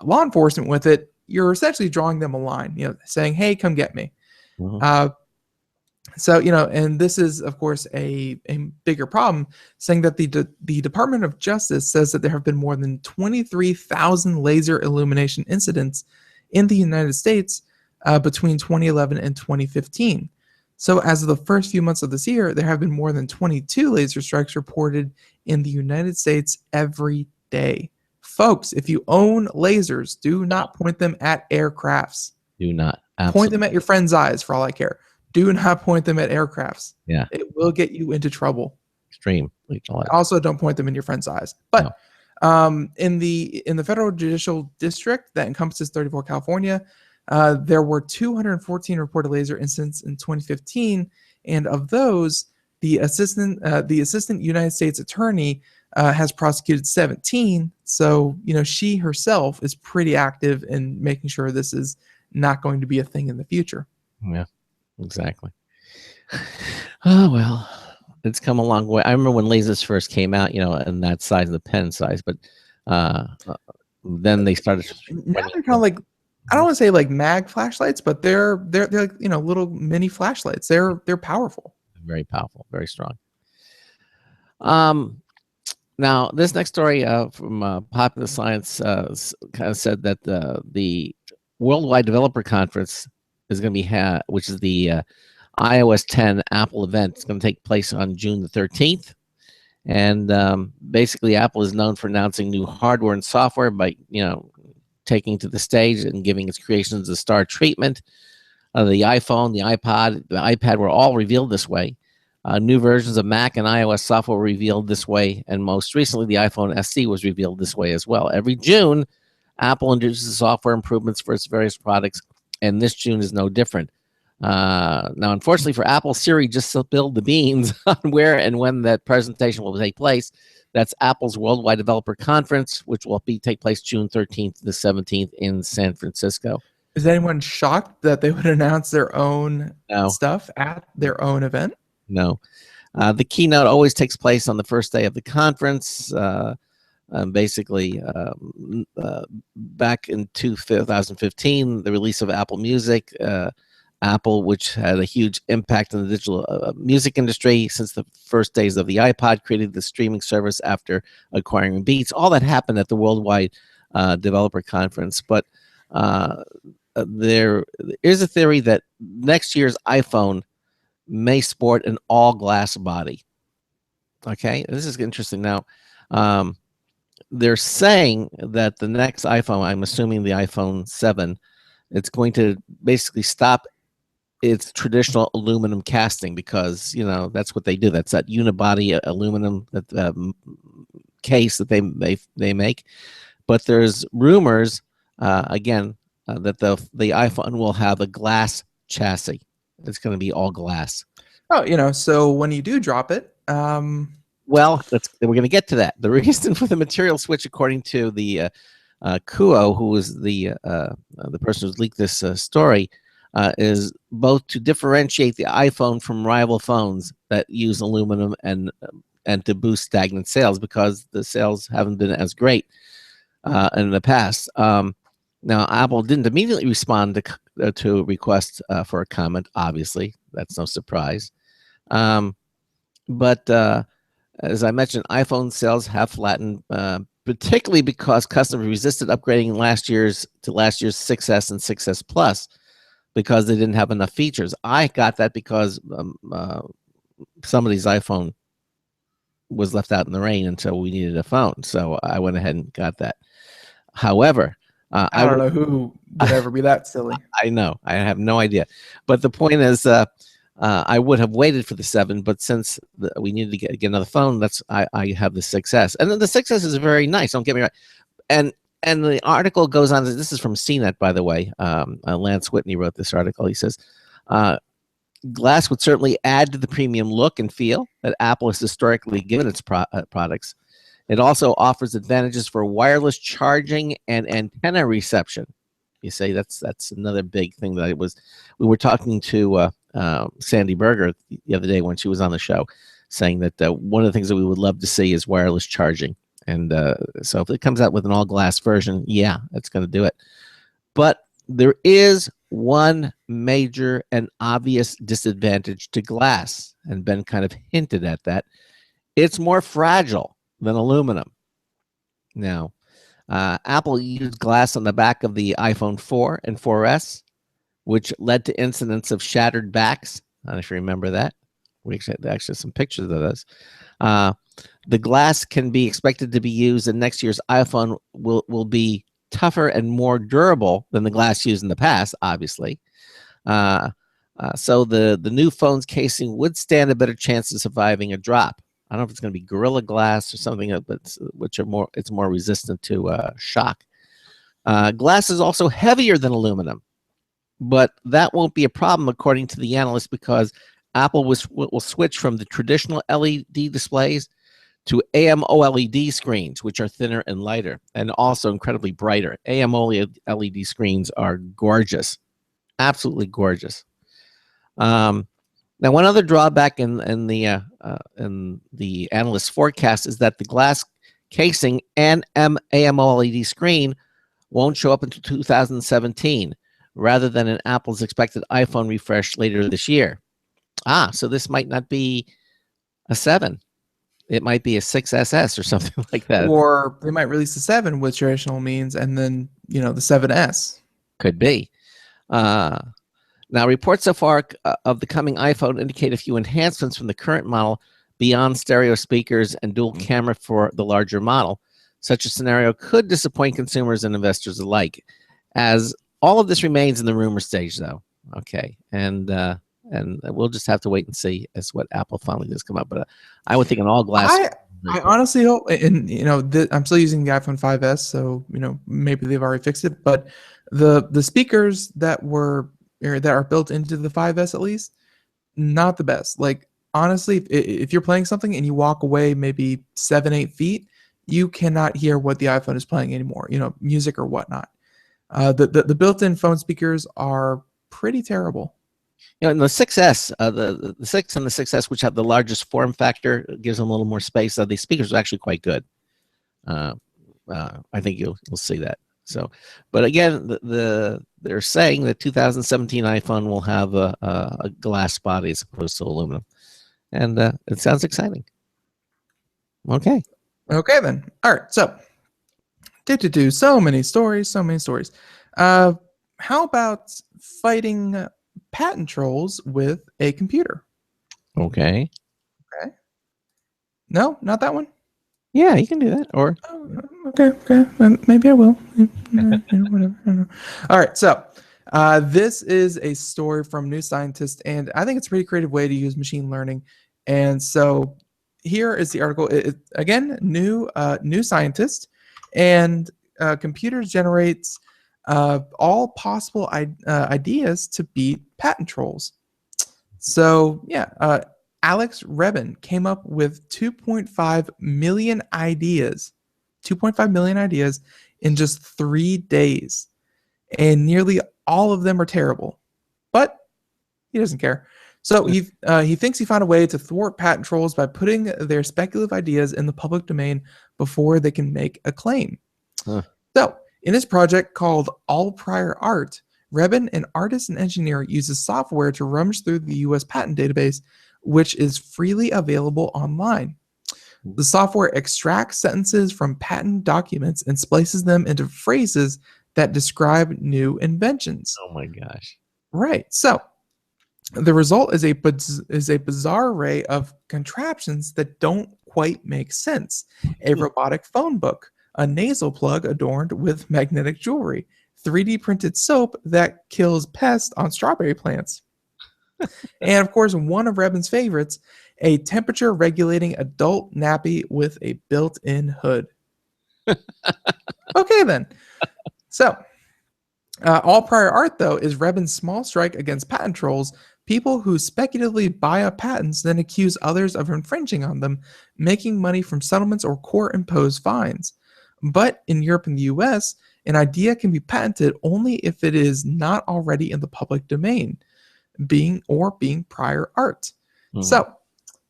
law enforcement with it, you're essentially drawing them a line, saying, hey, come get me. Mm-hmm. So, and this is, of course, a bigger problem, saying that the Department of Justice says that there have been more than 23,000 laser illumination incidents in the United States between 2011 and 2015. So as of the first few months of this year, there have been more than 22 laser strikes reported in the United States every day. Folks, if you own lasers, do not point them at aircrafts. Do not. Absolutely. Point them at your friend's eyes for all I care. Do not point them at aircrafts. Yeah. It will get you into trouble. Extreme. Also, don't point them in your friend's eyes. But in the Federal Judicial District that encompasses 34 California, there were 214 reported laser incidents in 2015, and of those, the assistant United States attorney has prosecuted 17. So she herself is pretty active in making sure this is not going to be a thing in the future. Yeah, exactly. Oh well, it's come a long way. I remember when lasers first came out, in that size, the pen size, but then they started. Now they're kind of like, I don't want to say like mag flashlights, but they're like little mini flashlights. They're powerful. Very powerful, very strong. Now this next story from Popular Science kind of said that the Worldwide Developer Conference is going to be which is the iOS 10 Apple event. It's going to take place on June the 13th. And basically, Apple is known for announcing new hardware and software by taking to the stage and giving its creations a star treatment. The iPhone, the iPod, the iPad were all revealed this way. New versions of Mac and iOS software were revealed this way, and most recently, the iPhone SE was revealed this way as well. Every June, Apple introduces software improvements for its various products, and this June is no different. Now, unfortunately for Apple, Siri just spilled the beans on where and when that presentation will take place. That's Apple's Worldwide Developer Conference, which will take place June 13th to the 17th in San Francisco. Is anyone shocked that they would announce their own No. stuff at their own event? No. The keynote always takes place on the first day of the conference. Basically, back in 2015, the release of Apple Music, Apple, which had a huge impact on the digital music industry since the first days of the iPod, created the streaming service after acquiring Beats. All that happened at the Worldwide Developer Conference. But there is a theory that next year's iPhone may sport an all-glass body. Okay, this is interesting. Now, they're saying that the next iPhone, I'm assuming the iPhone 7, it's going to basically stop its traditional aluminum casting because, that's what they do. That's that unibody aluminum case that they make. But there's rumors, again, that the iPhone will have a glass chassis. It's going to be all glass. Oh, so when you do drop it, well, we're going to get to that. The reason for the material switch, according to the Kuo, who was the person who's leaked this story, is both to differentiate the iPhone from rival phones that use aluminum and to boost stagnant sales because the sales haven't been as great in the past. Now, Apple didn't immediately respond to requests for a comment. Obviously, that's no surprise. But as I mentioned, iPhone sales have flattened, particularly because customers resisted upgrading last year's 6S and 6S Plus because they didn't have enough features. I got that because somebody's iPhone was left out in the rain until we needed a phone, so I went ahead and got that. However, I don't know who would ever be that silly. I know. I have no idea. But the point is, I would have waited for the 7, but since we needed to get another phone, I have the 6S. And then the 6S is very nice. Don't get me wrong. And the article goes on. This is from CNET, by the way. Lance Whitney wrote this article. He says, glass would certainly add to the premium look and feel that Apple has historically given its products. It also offers advantages for wireless charging and antenna reception. You say that's another big thing that we were talking to Sandy Berger the other day when she was on the show, saying that one of the things that we would love to see is wireless charging. And so if it comes out with an all-glass version, yeah, it's going to do it. But there is one major and obvious disadvantage to glass, and Ben kind of hinted at that. It's more fragile than aluminum. Now, Apple used glass on the back of the iPhone 4 and 4S, which led to incidents of shattered backs. I don't know if you remember that. We actually some pictures of those. The glass can be expected to be used in next year's iPhone will be tougher and more durable than the glass used in the past, obviously. So the new phone's casing would stand a better chance of surviving a drop. I don't know if it's going to be Gorilla Glass or something, but it's more resistant to shock. Glass is also heavier than aluminum, but that won't be a problem according to the analyst because Apple will switch from the traditional LED displays to AMOLED screens, which are thinner and lighter, and also incredibly brighter. AMOLED screens are gorgeous, absolutely gorgeous. Now, one other drawback in the analyst forecast is that the glass casing and AMOLED screen won't show up until 2017, rather than in Apple's expected iPhone refresh later this year. So this might not be a 7. It might be a 6SS or something like that. Or they might release the 7 with traditional means and then, the 7S. Could be. Now, reports so far of the coming iPhone indicate a few enhancements from the current model, beyond stereo speakers and dual camera for the larger model. Such a scenario could disappoint consumers and investors alike, as all of this remains in the rumor stage, though. Okay, and we'll just have to wait and see as what Apple finally does come up. But I would think an all glass. I honestly hope, and I'm still using the iPhone 5s, so maybe they've already fixed it. But the speakers that are built into the 5s, at least, not the best. Like, honestly, if you're playing something and you walk away maybe 7-8 feet, you cannot hear what the iPhone is playing anymore. Music or whatnot. The built-in phone speakers are pretty terrible. In the 6S, the 6 and the 6S, which have the largest form factor, gives them a little more space. The speakers are actually quite good. I think you'll see that. So, but again, they're saying the 2017 iPhone will have a glass body as opposed to aluminum, and it sounds exciting. Okay. Okay then. All right. So, so many stories. How about fighting patent trolls with a computer? Okay. No, not that one. Yeah, you can do that. Or okay. Maybe I will. Whatever. All right. So, this is a story from New Scientist, and I think it's a pretty creative way to use machine learning. And so, here is the article. Again, New Scientist, and computers generates all possible ideas to beat patent trolls. So yeah, Alex Rebin came up with 2.5 million ideas, 2.5 million ideas in just 3 days, and nearly all of them are terrible. But he doesn't care. So he thinks he found a way to thwart patent trolls by putting their speculative ideas in the public domain before they can make a claim. Huh. So in his project called All Prior Art, Rebin, an artist and engineer, uses software to rummage through the U.S. patent database, which is freely available online. The software extracts sentences from patent documents and splices them into phrases that describe new inventions. Oh my gosh! Right. So the result is a bizarre array of contraptions that don't quite make sense. A robotic phone book, a nasal plug adorned with magnetic jewelry, 3D printed soap that kills pests on strawberry plants. And of course, one of Rebin's favorites, a temperature regulating adult nappy with a built-in hood. Okay then. So, All Prior Art, though, is Rebin's small strike against patent trolls, people who speculatively buy up patents, then accuse others of infringing on them, making money from settlements or court-imposed fines. But in Europe and the US, an idea can be patented only if it is not already in the public domain, being prior art. Mm-hmm. So,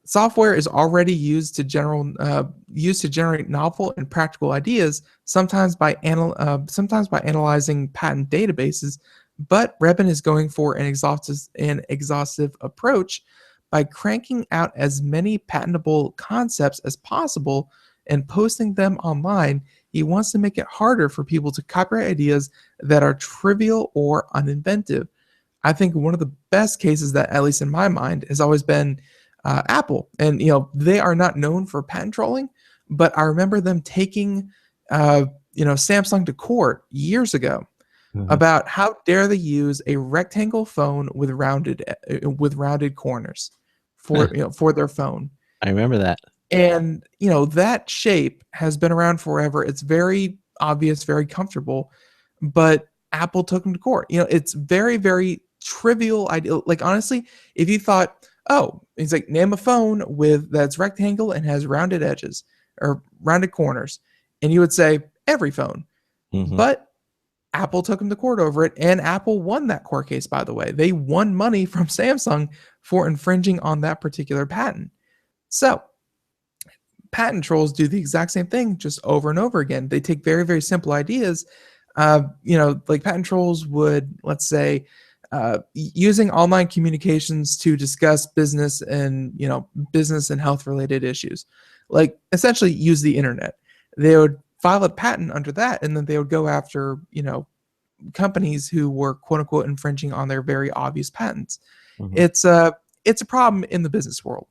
software is already used to generate novel and practical ideas, sometimes by analyzing patent databases. But Rebin is going for an exhaustive approach by cranking out as many patentable concepts as possible and posting them online. He wants to make it harder for people to copyright ideas that are trivial or uninventive. I think one of the best cases that, at least in my mind, has always been Apple. And, they are not known for patent trolling, but I remember them taking, Samsung to court years ago about how dare they use a rectangle phone with rounded corners for their phone. I remember that. And, that shape has been around forever. It's very obvious, very comfortable, but Apple took them to court. It's very, very trivial idea. Like, honestly, if you thought, oh, it's like, name a phone that's rectangle and has rounded edges or rounded corners, and you would say every phone. Mm-hmm. But Apple took them to court over it, and Apple won that court case, by the way. They won money from Samsung for infringing on that particular patent. So, patent trolls do the exact same thing just over and over again. They take very, very simple ideas. Like patent trolls would, let's say, using online communications to discuss business and health related issues, like essentially use the internet. They would file a patent under that, and then they would go after companies who were quote unquote infringing on their very obvious patents. Mm-hmm. It's a problem in the business world.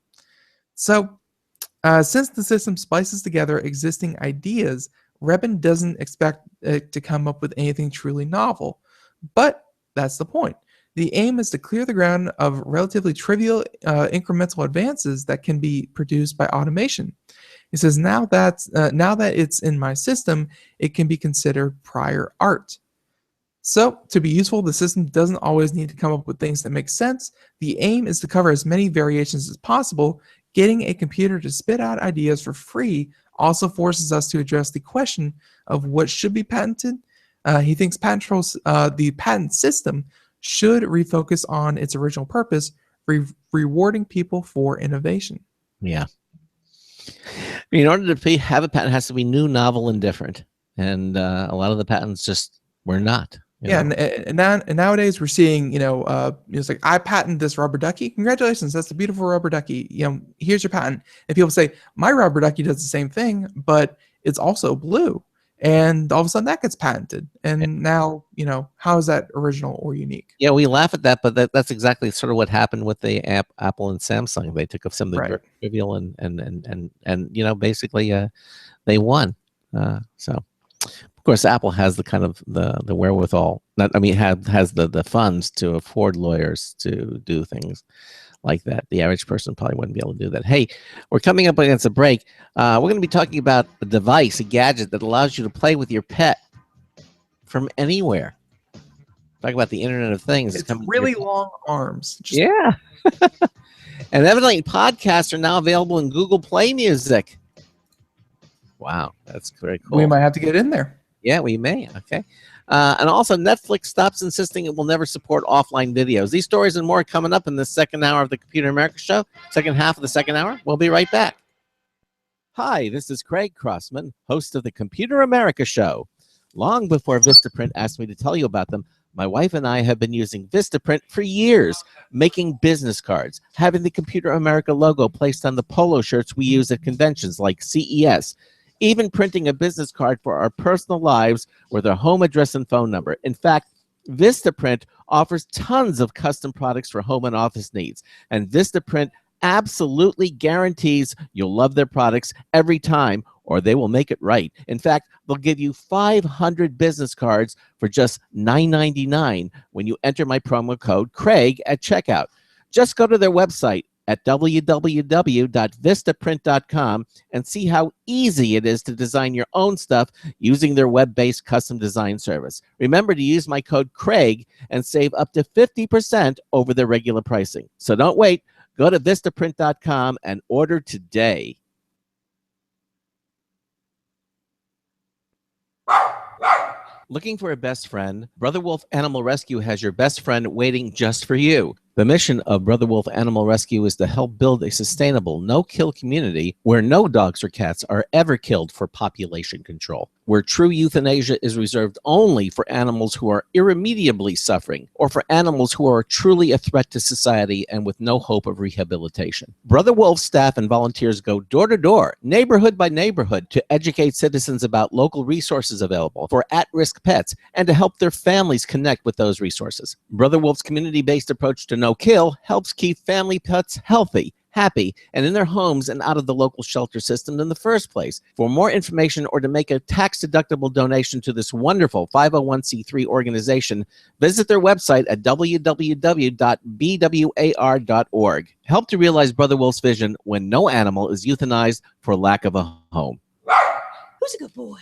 So Since the system splices together existing ideas, Rebin doesn't expect it to come up with anything truly novel. But that's the point. The aim is to clear the ground of relatively trivial incremental advances that can be produced by automation. He says now that it's in my system, it can be considered prior art. So, to be useful, the system doesn't always need to come up with things that make sense. The aim is to cover as many variations as possible. Getting a computer to spit out ideas for free also forces us to address the question of what should be patented. He thinks the patent system should refocus on its original purpose, rewarding people for innovation. Yeah. In order to have a patent, it has to be new, novel, and different. And a lot of the patents just were not. Yeah, and nowadays we're seeing, it's like, I patent this rubber ducky. Congratulations, that's a beautiful rubber ducky. Here's your patent. And people say, my rubber ducky does the same thing, but it's also blue. And all of a sudden that gets patented. And now, how is that original or unique? Yeah, we laugh at that, but that's exactly sort of what happened with the Apple and Samsung. They took up something very trivial and basically they won. So. Of course, Apple has the kind of the wherewithal. Has the funds to afford lawyers to do things like that. The average person probably wouldn't be able to do that. Hey, we're coming up against a break. We're going to be talking about a device, a gadget that allows you to play with your pet from anywhere. Talk about the Internet of Things. It's really long arms. Yeah. And evidently, podcasts are now available in Google Play Music. Wow, that's very cool. We might have to get in there. Yeah, we may. Okay. And also, Netflix stops insisting it will never support offline videos. These stories and more coming up in the second hour of the Computer America Show. Second half of the second hour. We'll be right back. Hi, this is Craig Crossman, host of the Computer America Show. Long before Vistaprint asked me to tell you about them, my wife and I have been using Vistaprint for years, making business cards, having the Computer America logo placed on the polo shirts we use at conventions like CES, even printing a business card for our personal lives with our home address and phone number. In fact, Vistaprint offers tons of custom products for home and office needs. And Vistaprint absolutely guarantees you'll love their products every time, or they will make it right. In fact, they'll give you 500 business cards for just $9.99 when you enter my promo code Craig at checkout. Just go to their website at www.vistaprint.com and see how easy it is to design your own stuff using their web-based custom design service. Remember to use my code Craig and save up to 50% over their regular pricing. So don't wait. Go to vistaprint.com and order today. Looking for a best friend? Brother Wolf Animal Rescue has your best friend waiting just for you. The mission of Brother Wolf Animal Rescue is to help build a sustainable, no-kill community where no dogs or cats are ever killed for population control, where true euthanasia is reserved only for animals who are irremediably suffering or for animals who are truly a threat to society and with no hope of rehabilitation. Brother Wolf staff and volunteers go door to door, neighborhood by neighborhood, to educate citizens about local resources available for at-risk pets and to help their families connect with those resources. Brother Wolf's community-based approach to no-kill helps keep family pets healthy, happy, and in their homes and out of the local shelter system in the first place. For more information or to make a tax-deductible donation to this wonderful 501c3 organization, visit their website at www.bwar.org. Help to realize Brother Wolf's vision when no animal is euthanized for lack of a home. Who's a good boy?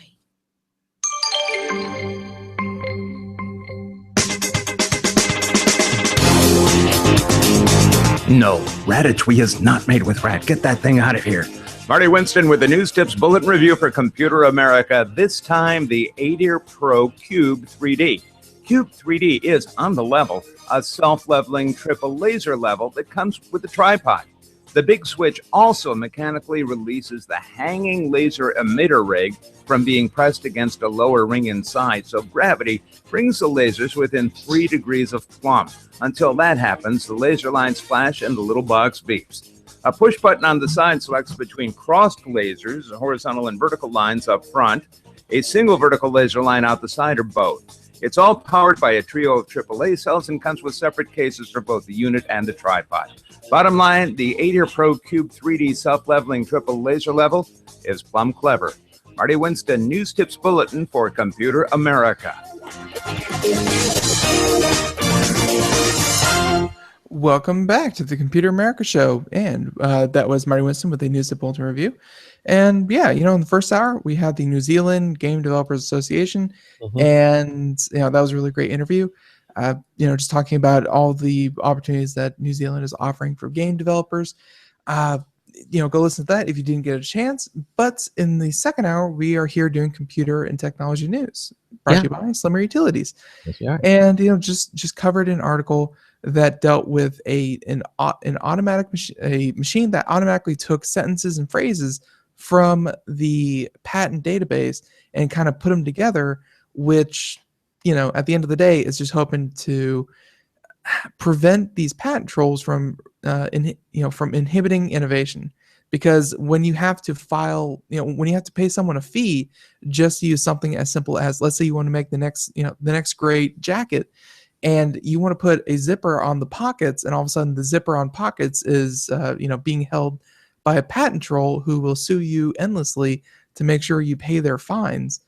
No, Ratatouille is not made with rat. Get that thing out of here. Marty Winston with the News Tips Bulletin Review for Computer America. This time, the ADIR Pro Cube 3D. Cube 3D is, on the level, a self-leveling triple laser level that comes with a tripod. The big switch also mechanically releases the hanging laser emitter rig from being pressed against a lower ring inside, so gravity brings the lasers within 3 degrees of plumb. Until that happens, the laser lines flash and the little box beeps. A push button on the side selects between crossed lasers, horizontal and vertical lines up front, a single vertical laser line out the side, or both. It's all powered by a trio of AAA cells and comes with separate cases for both the unit and the tripod. Bottom line, the 8-Ear Pro Cube 3D self-leveling triple laser level is plumb clever. Marty Winston, News Tips Bulletin for Computer America. Welcome back to the Computer America Show, and that was Marty Winston with a News Tip Bulletin review. And yeah, in the first hour we had the New Zealand Game Developers Association, and that was a really great interview. Just talking about all the opportunities that New Zealand is offering for game developers. Go listen to that if you didn't get a chance. But in the second hour, we are here doing computer and technology news, brought to you by Slimmer Utilities. Yes, we are. And just covered an article that dealt with an automatic machine that automatically took sentences and phrases from the patent database and kind of put them together, which at the end of the day is just hoping to prevent these patent trolls from inhibiting innovation. Because when you have to file, when you have to pay someone a fee just to use something as simple as, let's say you want to make the next great jacket, and you want to put a zipper on the pockets, and all of a sudden the zipper on pockets is being held by a patent troll who will sue you endlessly to make sure you pay their fines.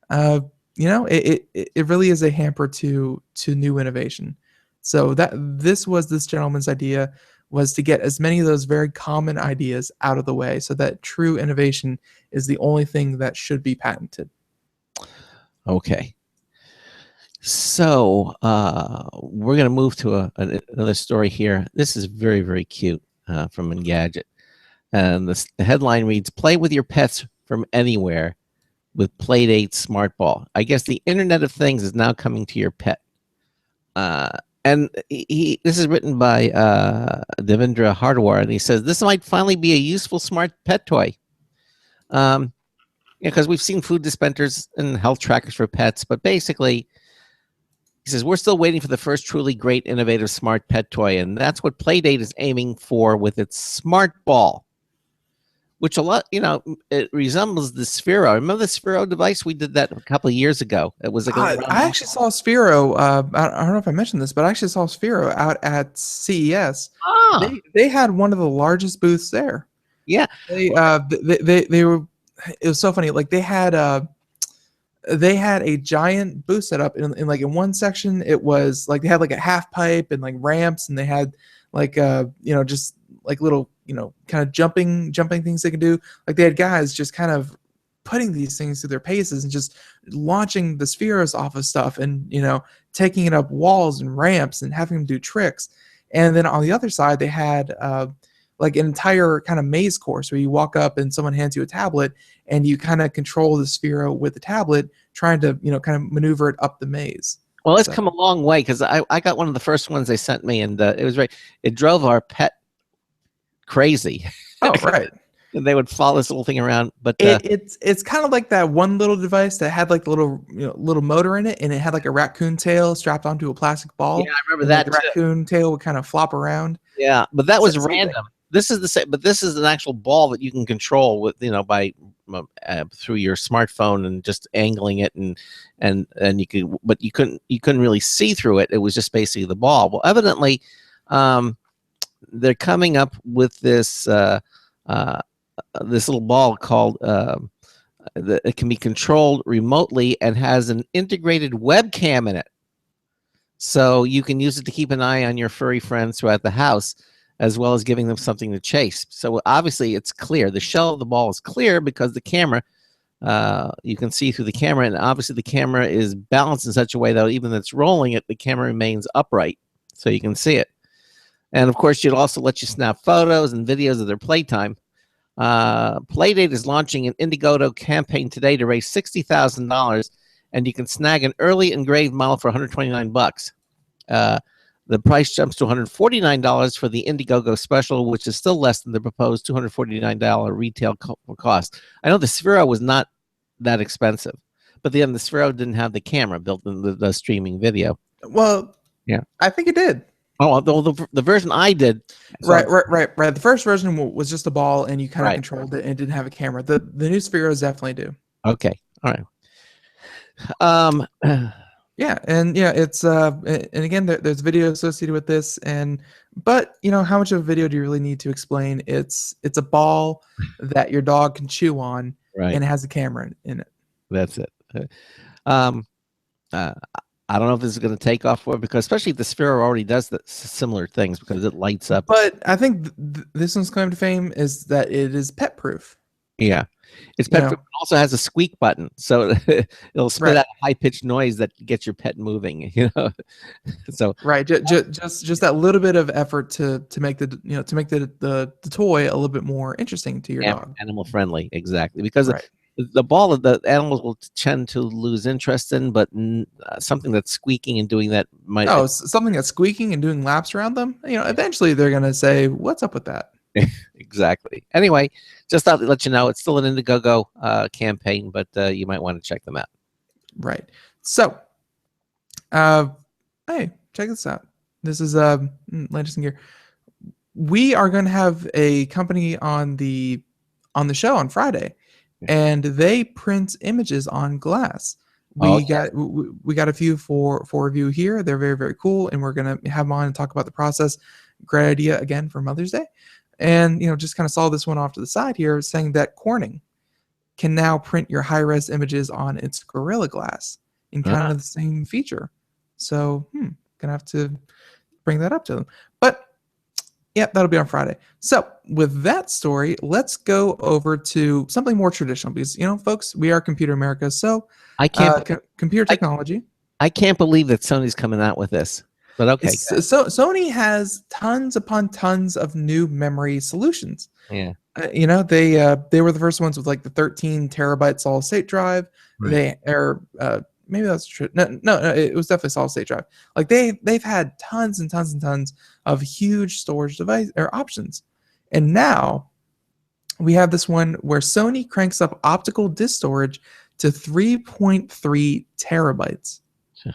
It really is a hamper to new innovation. So this was this gentleman's idea, was to get as many of those very common ideas out of the way so that true innovation is the only thing that should be patented. Okay. So we're going to move to another story here. This is very, very cute from Engadget. And the headline reads, "Play with your pets from anywhere with Playdate Smart Ball." I guess the Internet of Things is now coming to your pet. And this is written by Devendra Hardwar, and he says, "This might finally be a useful smart pet toy." Because we've seen food dispensers and health trackers for pets, but basically, he says, we're still waiting for the first truly great, innovative smart pet toy, and that's what Playdate is aiming for with its Smart Ball, which it resembles the Sphero. Remember the Sphero device? We did that a couple of years ago. It was like I actually saw Sphero. I don't know if I mentioned this, but I actually saw Sphero out at CES. They had one of the largest booths there. Yeah, they were. It was so funny. Like they had a giant booth set up in one section. It was like they had like a half pipe and like ramps, and they had like just like little kind of jumping things they could do. Like they had guys just kind of putting these things through their paces and just launching the spheres off of stuff and taking it up walls and ramps and having them do tricks. And then on the other side they had like an entire kind of maze course where you walk up and someone hands you a tablet and you kind of control the Sphero with the tablet, trying to kind of maneuver it up the maze. Well, it's come a long way, because I got one of the first ones they sent me, and it was right. It drove our pet crazy. Oh, right. And they would follow this little thing around, but it's kind of like that one little device that had like the little motor in it, and it had like a raccoon tail strapped onto a plastic ball. Yeah, I remember that. The raccoon tail would kind of flop around. Yeah, but that was random. This is the same, but this is an actual ball that you can control with by through your smartphone and just angling it, and you could, but you couldn't really see through it. It was just basically the ball. Well, evidently, they're coming up with this this little ball called it can be controlled remotely and has an integrated webcam in it, so you can use it to keep an eye on your furry friends throughout the house, as well as giving them something to chase. So obviously it's clear. The shell of the ball is clear because the camera, you can see through the camera, and obviously the camera is balanced in such a way that even though it's rolling it, the camera remains upright, so you can see it. And of course, you'd also let you snap photos and videos of their playtime. Playdate is launching an Indiegogo campaign today to raise $60,000, and you can snag an early engraved model for $129. The price jumps to $149 for the Indiegogo special, which is still less than the proposed $249 retail cost. I know the Sphero was not that expensive, but the Sphero didn't have the camera built in the streaming video. Well, yeah, I think it did. Oh, the version I did. Right. The first version was just a ball, and you kind of controlled it, and it didn't have a camera. The new Spheros definitely do. Okay. All right. Yeah, and yeah, it's and again, there's video associated with this, but how much of a video do you really need to explain? It's a ball that your dog can chew on, Right. and it has a camera in it. That's it. Um, uh, I don't know if this is going to take off for it, because especially if the Sphere already does similar things, because it lights up. But I think this one's claim to fame is that it is pet proof. Yeah, it's You pet. know. It also has a squeak button, so it'll spit Right. out a high pitched noise that gets your pet moving. So Right, just that little bit of effort to make the toy a little bit more interesting to your dog. Animal friendly, exactly, because Right. the ball that the animals will tend to lose interest in, but something that's squeaking and doing that might. Oh, something that's squeaking and doing laps around them. Eventually they're gonna say, "What's up with that?" Exactly. Anyway, just thought to let you know it's still an Indiegogo campaign, but you might want to check them out. Right. So, hey, check this out. This is Landis and Gear. We are going to have a company on the show on Friday, and they print images on glass. We got a few for review here. They're very, very cool, and we're gonna have them on and talk about the process. Great idea again for Mother's Day, and just kind of saw this one off to the side here, saying that Corning can now print your high-res images on its Gorilla Glass in kind of the same feature. So, gonna have to bring that up to them. But yeah, that'll be on Friday. So with that story, let's go over to something more traditional because, folks, we are Computer America. So I can't computer technology. I can't believe that Sony's coming out with this, but okay. So Sony has tons upon tons of new memory solutions. Yeah. They were the first ones with like the 13 terabyte solid state drive. Right. They are maybe that's true. No, it was definitely solid state drive. Like they've had tons and tons and tons of huge storage device or options, and now we have this one where Sony cranks up optical disk storage to 3.3 terabytes. Sure.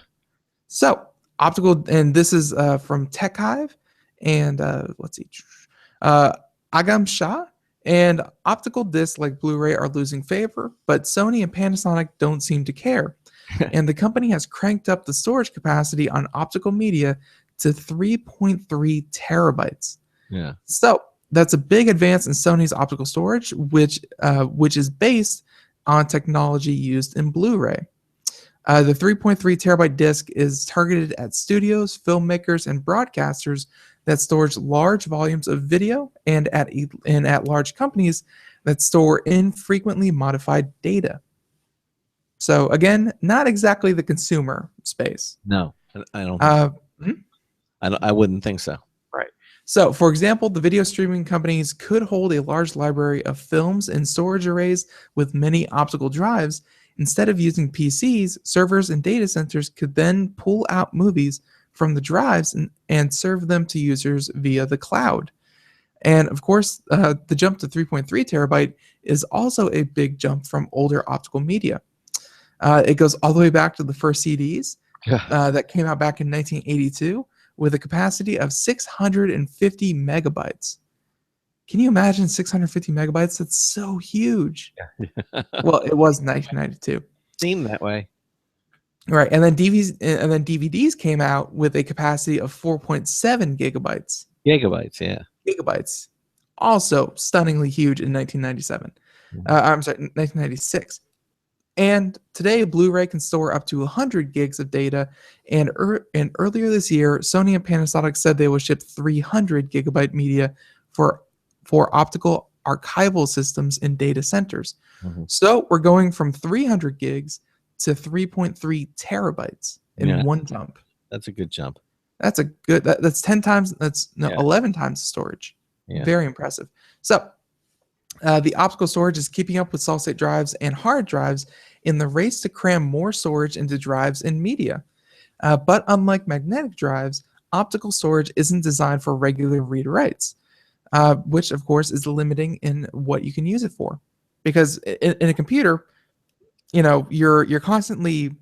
So optical, and this is from TechHive, and let's see, Agam Shah. And optical discs like Blu-ray are losing favor, but Sony and Panasonic don't seem to care. And the company has cranked up the storage capacity on optical media to 3.3 terabytes. Yeah. So that's a big advance in Sony's optical storage, which is based on technology used in Blu-ray. The 3.3 terabyte disc is targeted at studios, filmmakers, and broadcasters that stores large volumes of video, and at large companies that store infrequently modified data. So again, not exactly the consumer space. No, I don't. I wouldn't think so. Right. So, for example, the video streaming companies could hold a large library of films in storage arrays with many optical drives. Instead of using PCs, servers and data centers could then pull out movies from the drives and serve them to users via the cloud. And of course, the jump to 3.3 terabyte is also a big jump from older optical media. It goes all the way back to the first CDs that came out back in 1982 with a capacity of 650 megabytes. Can you imagine 650 megabytes? That's so huge. Well, it was 1992. Seemed that way. Right, and then DVDs came out with a capacity of 4.7 gigabytes. Gigabytes, yeah. Gigabytes, also stunningly huge in 1997. I'm sorry, 1996. And today, Blu-ray can store up to 100 gigs of data. And earlier this year, Sony and Panasonic said they will ship 300 gigabyte media for optical archival systems in data centers. Mm-hmm. So we're going from 300 gigs to 3.3 terabytes in one jump. That's a good jump. That's a good. That's 10 times. 11 times the storage. Yeah. Very impressive. So the optical storage is keeping up with solid state drives and hard drives in the race to cram more storage into drives and media. But unlike magnetic drives, optical storage isn't designed for regular read-writes, which of course is limiting in what you can use it for. Because in a computer, you're constantly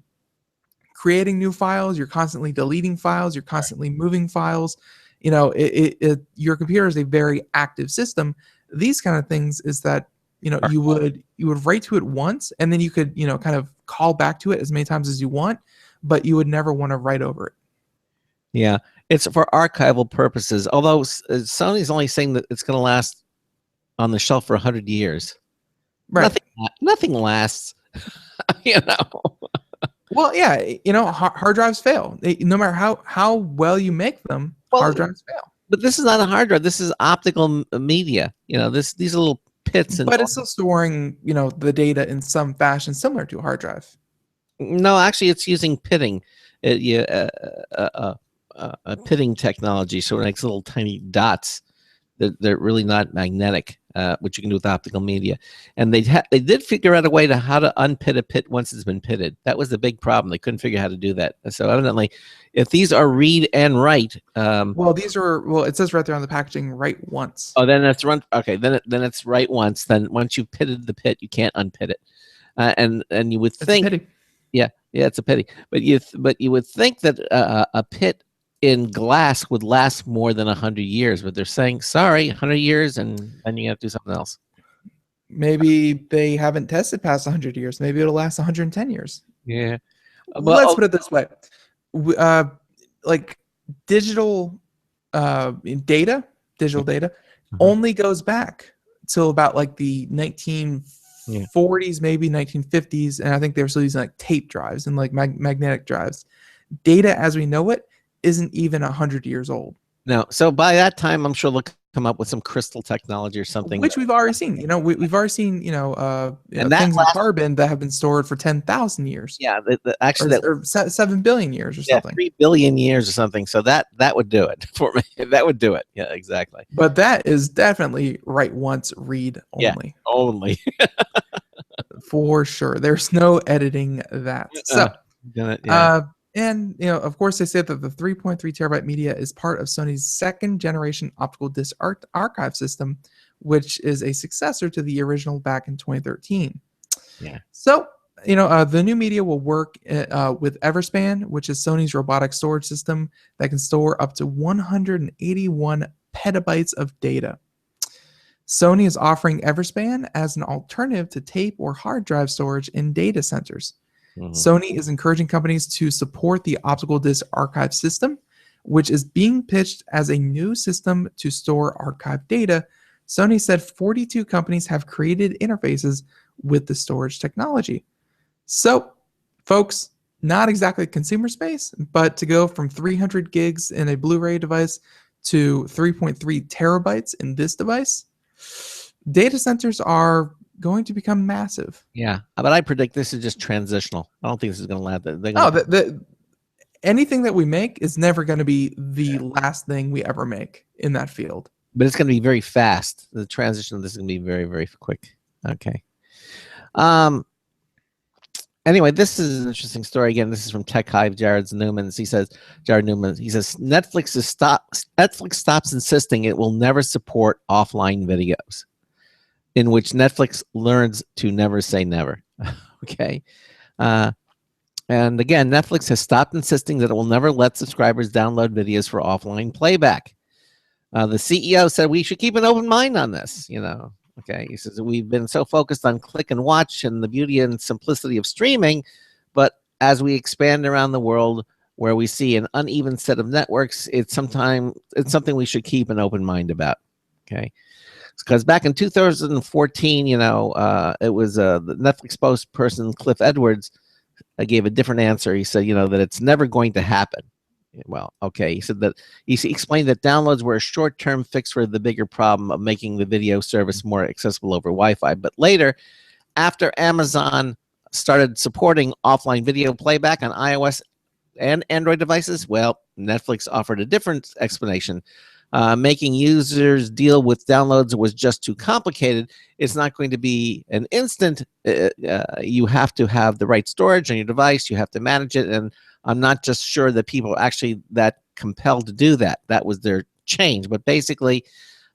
creating new files, you're constantly deleting files, you're constantly moving files. Your computer is a very active system. These kind of things is that you would write to it once, and then you could kind of call back to it as many times as you want. but you would never want to write over it. Yeah, it's for archival purposes. Although Sony's only saying that it's going to last on the shelf for 100 years. Right. Nothing lasts. You know. Well, yeah, hard drives fail. No matter how well you make them, hard drives fail. But this is not a hard drive. This is optical media. You know, these are little pits. But it's still storing, the data in some fashion similar to a hard drive. No, actually, it's using pitting. Pitting technology, so it makes little tiny dots. They're really not magnetic, which you can do with optical media. And they did figure out a way to how to unpit a pit once it's been pitted. That was the big problem. They couldn't figure out how to do that. So evidently, if these are read and write, it says right there on the packaging, write once. Oh, then that's run. Okay, then it's write once. Then once you've pitted the pit, you can't unpit it. And you would think, yeah, it's a pity. But you would think that a pit in glass would last more than 100 years, but they're saying, sorry, 100 years, and then you have to do something else. Maybe they haven't tested past 100 years. Maybe it'll last 110 years. Yeah. Let's put it this way. Like digital data only goes back till about like the 1940s, maybe 1950s, and I think they were still using like tape drives and like magnetic drives. Data as we know it isn't even 100 years old. No, so by that time, I'm sure they'll come up with some crystal technology or something, which we've already seen. We've already seen. Things in carbon that have been stored for 10,000 years. Yeah, actually, or 7 billion years or something. 3 billion years or something. So that would do it for me. That would do it. Yeah, exactly. But that is definitely write once, read only. Yeah, only. For sure. There's no editing that. So. And, of course, they say that the 3.3 terabyte media is part of Sony's second generation optical disc archive system, which is a successor to the original back in 2013. Yeah. So, the new media will work with Everspan, which is Sony's robotic storage system that can store up to 181 petabytes of data. Sony is offering Everspan as an alternative to tape or hard drive storage in data centers. Mm-hmm. Sony is encouraging companies to support the optical disc archive system, which is being pitched as a new system to store archive data. Sony said 42 companies have created interfaces with the storage technology. So, folks, not exactly consumer space, but to go from 300 gigs in a Blu-ray device to 3.3 terabytes in this device, data centers are going to become massive. Yeah, but I predict this is just transitional. I don't think this is going to last. Anything that we make is never going to be the last thing we ever make in that field. But it's going to be very fast. The transition of this is going to be very, very quick. Okay. Anyway, this is an interesting story. Again, this is from Tech Hive. Jared Newman. He says Netflix stops insisting it will never support offline videos, in which Netflix learns to never say never. Okay. And again, Netflix has stopped insisting that it will never let subscribers download videos for offline playback. The CEO said we should keep an open mind on this, Okay, he says we've been so focused on click and watch and the beauty and simplicity of streaming, but as we expand around the world where we see an uneven set of networks, it's something we should keep an open mind about. Okay. Because back in 2014, it was the Netflix spokesperson Cliff Edwards gave a different answer. He said, that it's never going to happen. Well, okay. He said that he explained that downloads were a short-term fix for the bigger problem of making the video service more accessible over Wi-Fi. But later, after Amazon started supporting offline video playback on iOS and Android devices, well, Netflix offered a different explanation. Making users deal with downloads was just too complicated. It's not going to be an instant. You have to have the right storage on your device. You have to manage it. And I'm not just sure that people are actually that compelled to do that. That was their change. But basically,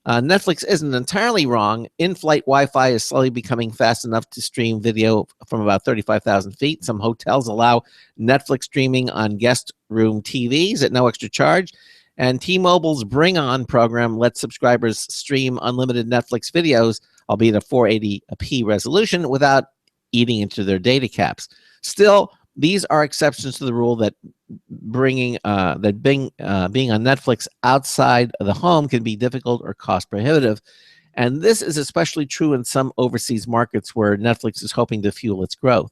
Netflix isn't entirely wrong. In-flight Wi-Fi is slowly becoming fast enough to stream video from about 35,000 feet. Some hotels allow Netflix streaming on guest room TVs at no extra charge. And T-Mobile's Bring On program lets subscribers stream unlimited Netflix videos, albeit a 480p resolution, without eating into their data caps. Still, these are exceptions to the rule that being on Netflix outside of the home can be difficult or cost prohibitive. And this is especially true in some overseas markets where Netflix is hoping to fuel its growth.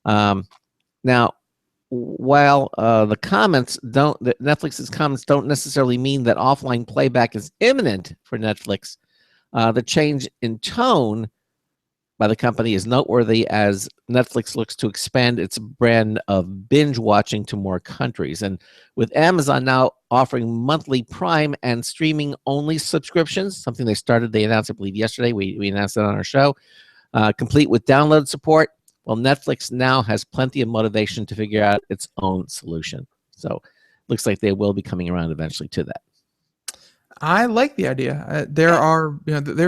Now, while Netflix's comments don't necessarily mean that offline playback is imminent for Netflix, the change in tone by the company is noteworthy as Netflix looks to expand its brand of binge watching to more countries. And with Amazon now offering monthly Prime and streaming only subscriptions, something they announced, I believe, yesterday. We announced it on our show, complete with download support. Well, Netflix now has plenty of motivation to figure out its own solution. So looks like they will be coming around eventually to that. I like the idea. There are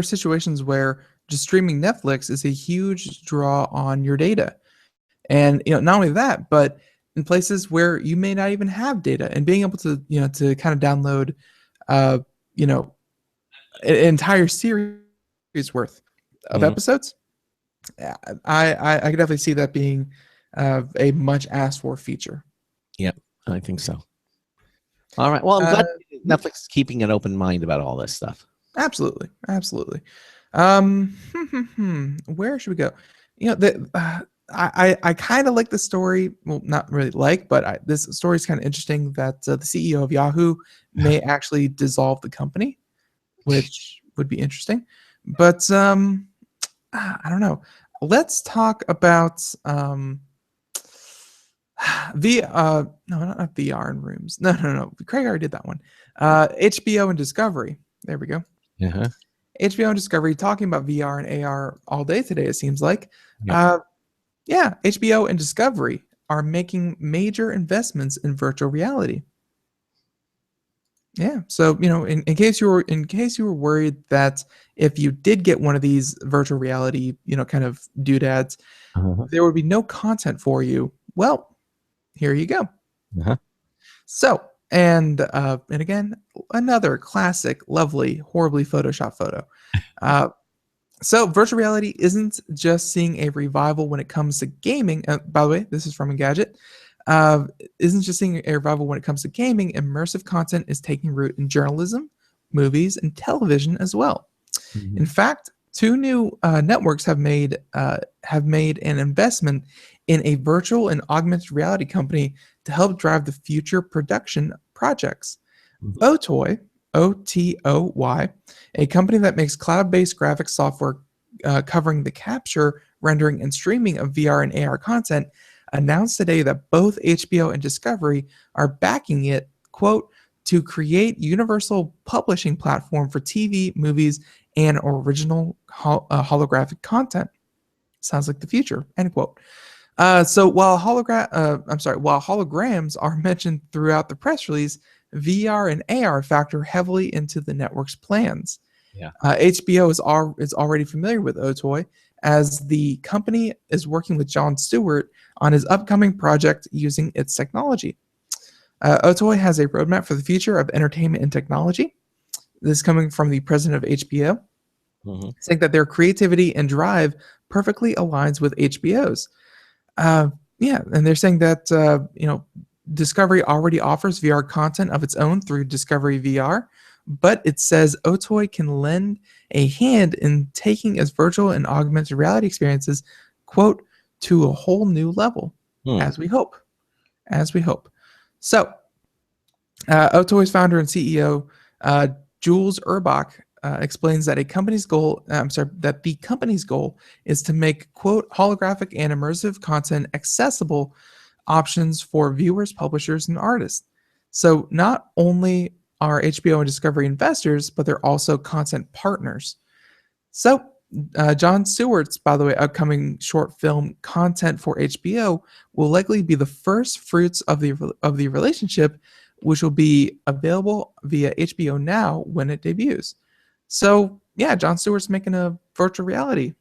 situations where just streaming Netflix is a huge draw on your data, and not only that, but in places where you may not even have data, and being able to to kind of download, an entire series worth of episodes. I could definitely see that being a much asked for feature. Yep, I think so. All right. Well, I'm glad Netflix is keeping an open mind about all this stuff. Absolutely. Where should we go? I kind of like the story. Well, not really like, but this story is kind of interesting that the CEO of Yahoo may actually dissolve the company, which would be interesting. But I don't know. Let's talk about no, not VR in rooms. No. Craig already did that one. HBO and Discovery. There we go. Uh-huh. HBO and Discovery talking about VR and AR all day today, it seems like. Yep. HBO and Discovery are making major investments in virtual reality. Yeah, so in case you were worried that if you did get one of these virtual reality, kind of doodads, there would be no content for you. Well, here you go. So, and again, another classic, lovely, horribly photoshopped photo. So virtual reality isn't just seeing a revival when it comes to gaming. By the way, this is from Engadget. Isn't just seeing a revival when it comes to gaming. Immersive content is taking root in journalism, movies, and television as well. In fact, two new networks have made an investment in a virtual and augmented reality company to help drive the future production projects. Otoy, Otoy, a company that makes cloud-based graphics software covering the capture, rendering, and streaming of VR and AR content, announced today that both HBO and Discovery are backing it, quote, to create universal publishing platform for TV, movies, and original holographic content. Sounds like the future, end quote. So while holograms are mentioned throughout the press release, VR and AR factor heavily into the network's plans. Yeah. HBO is already familiar with Otoy, as the company is working with Jon Stewart on his upcoming project using its technology. Otoy has a roadmap for the future of entertainment and technology. This is coming from the president of HBO, saying that their creativity and drive perfectly aligns with HBO's. And they're saying that Discovery already offers VR content of its own through Discovery VR, but it says Otoy can lend a hand in taking its virtual and augmented reality experiences, quote, to a whole new level, as we hope. So, Otoy's founder and CEO, Jules Urbach, explains that the company's goal is to make, quote, holographic and immersive content accessible options for viewers, publishers, and artists. So not only are HBO and Discovery investors, but they're also content partners. So Jon Stewart's, by the way, upcoming short film content for HBO will likely be the first fruits of the relationship, which will be available via HBO Now when it debuts. So yeah, Jon Stewart's making a virtual reality,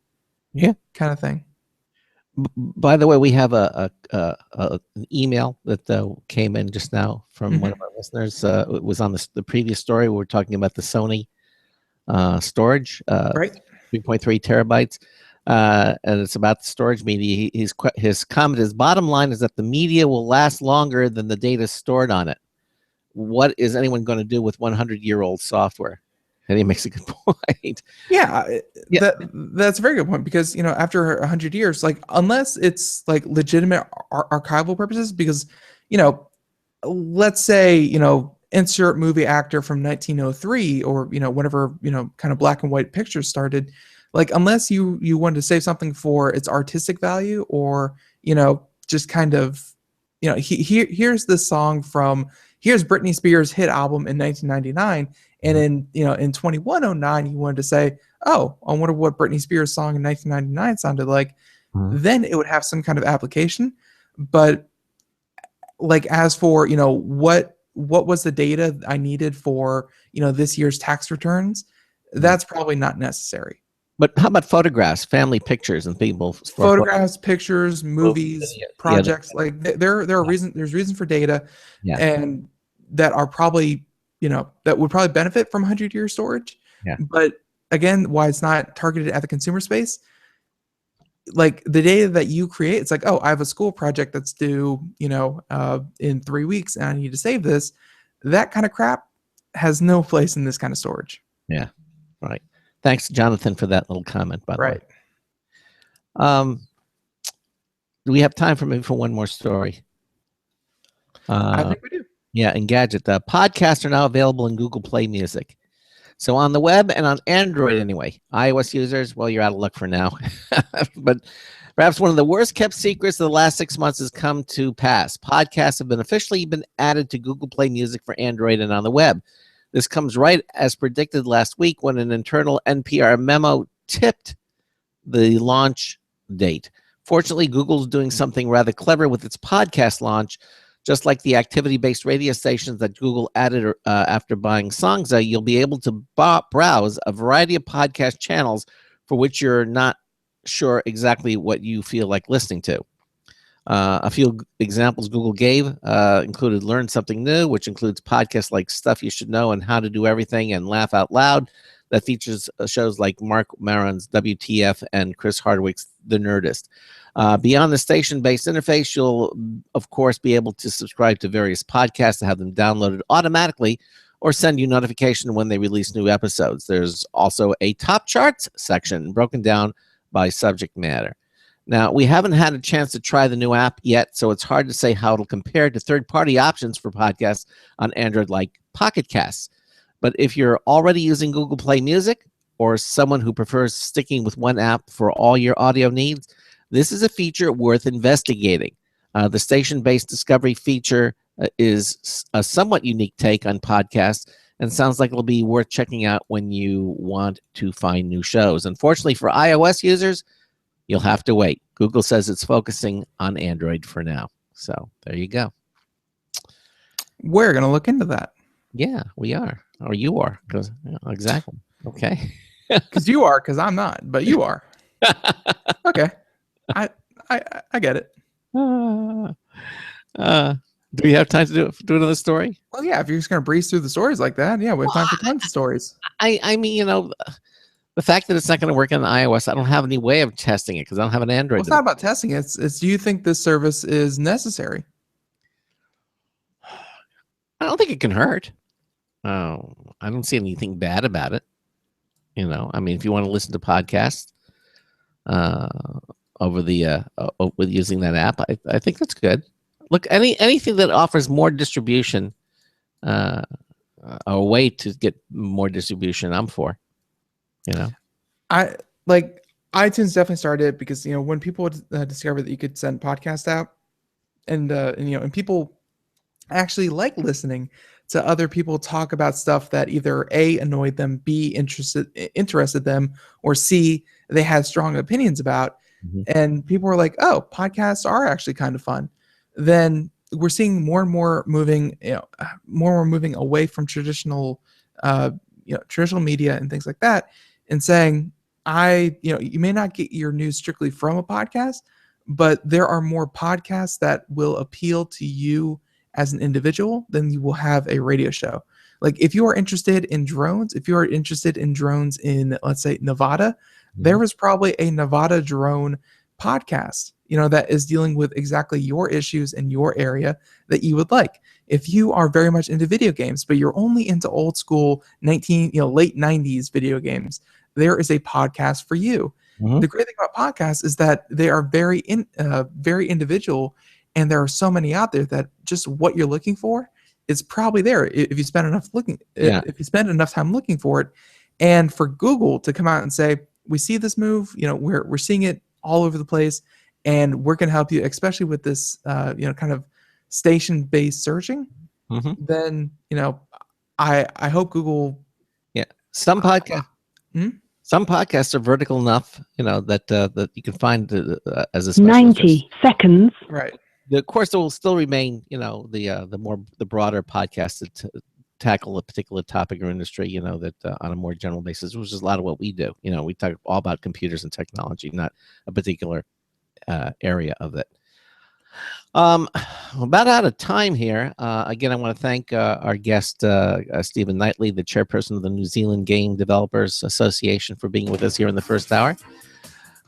kind of thing. By the way, we have an email that came in just now from one of our listeners. It was on the previous story. We were talking about the Sony storage, right? 3.3 terabytes. and it's about the storage media. His comment is, bottom line is that the media will last longer than the data stored on it. What is anyone going to do with 100-year-old software? And he makes a good point. Yeah, Yeah. that's a very good point, because after 100 years, like, unless it's like legitimate archival purposes, because let's say insert movie actor from 1903, or whenever kind of black and white pictures started, like, unless you wanted to save something for its artistic value, or just kind of here's this song from here's Britney Spears' hit album in 1999, and in 2109 you wanted to say, oh, I wonder what Britney Spears' song in 1999 sounded like, then it would have some kind of application. But like, as for what was the data I needed for this year's tax returns, that's probably not necessary. But how about photographs, family pictures, and people? Photographs, pictures, movies, projects. Like, there are reasons. There's reason for data, and that are probably that would probably benefit from 100-year storage. Yeah. But again, why it's not targeted at the consumer space? Like, the data that you create, it's like, oh, I have a school project that's due in 3 weeks, and I need to save this. That kind of crap has no place in this kind of storage. Yeah. Right. Thanks, Jonathan, for that little comment, by the way. Do we have time for one more story? I think we do. Yeah, Engadget. Podcasts are now available in Google Play Music. So on the web and on Android anyway. iOS users, well, you're out of luck for now. But perhaps one of the worst kept secrets of the last 6 months has come to pass. Podcasts have officially been added to Google Play Music for Android and on the web. This comes right as predicted last week, when an internal NPR memo tipped the launch date. Fortunately, Google's doing something rather clever with its podcast launch. Just like the activity-based radio stations that Google added after buying Songza, you'll be able to browse a variety of podcast channels for which you're not sure exactly what you feel like listening to. A few examples Google gave included Learn Something New, which includes podcasts like Stuff You Should Know and How to Do Everything and Laugh Out Loud, that features shows like Mark Maron's WTF and Chris Hardwick's The Nerdist. Beyond the station-based interface, you'll, of course, be able to subscribe to various podcasts to have them downloaded automatically or send you notification when they release new episodes. There's also a top charts section broken down by subject matter. Now, we haven't had a chance to try the new app yet, so it's hard to say how it'll compare to third-party options for podcasts on Android like Pocket Casts. But if you're already using Google Play Music, or someone who prefers sticking with one app for all your audio needs, this is a feature worth investigating. The station-based discovery feature is a somewhat unique take on podcasts, and sounds like it'll be worth checking out when you want to find new shows. Unfortunately for iOS users, you'll have to wait. Google says it's focusing on Android for now. So there you go. We're going to look into that. Yeah, we are. Or you are. Exactly. Okay. Because you are, because I'm not, but you are. Okay. I get it. Do we have time to do another story? Well, yeah, if you're just going to breeze through the stories like that, yeah, we have time for tons of stories. I mean, the fact that it's not going to work on iOS, I don't have any way of testing it because I don't have an Android. Well, it's not about testing it. It's do you think this service is necessary? I don't think it can hurt. Oh, I don't see anything bad about it. I mean, if you want to listen to podcasts over the with using that app, I think that's good. Look, anything that offers more distribution, a way to get more distribution, I'm for. I like iTunes definitely started it because when people discovered that you could send podcast out, and people actually like listening to other people talk about stuff that either A, annoyed them, B, interested them, or C, they had strong opinions about. And people were like, oh, podcasts are actually kind of fun. Then we're seeing more and more moving away from traditional media and things like that, and saying, you may not get your news strictly from a podcast, but there are more podcasts that will appeal to you as an individual than you will have a radio show. Like, if you are interested in drones, in, let's say, Nevada, there is probably a Nevada drone podcast, that is dealing with exactly your issues in your area that you would like. If you are very much into video games, but you're only into old school late 90s video games, there is a podcast for you. The great thing about podcasts is that they are very individual, and there are so many out there that just what you're looking for is probably there if you spend if you spend enough time looking for it. And for Google to come out and say, we see this move, we're seeing it all over the place, and we're going to help you, especially with this kind of station-based searching, then I hope Google. Yeah, some podcasts are vertical enough, that you can find as a specialist. 90 seconds. Right. Of course, there will still remain, the broader podcasts that tackle a particular topic or industry, that on a more general basis, which is a lot of what we do. We talk all about computers and technology, not a particular area of it. We're about out of time here. Again, I want to thank our guest, Stephen Knightley, the chairperson of the New Zealand Game Developers Association, for being with us here in the first hour.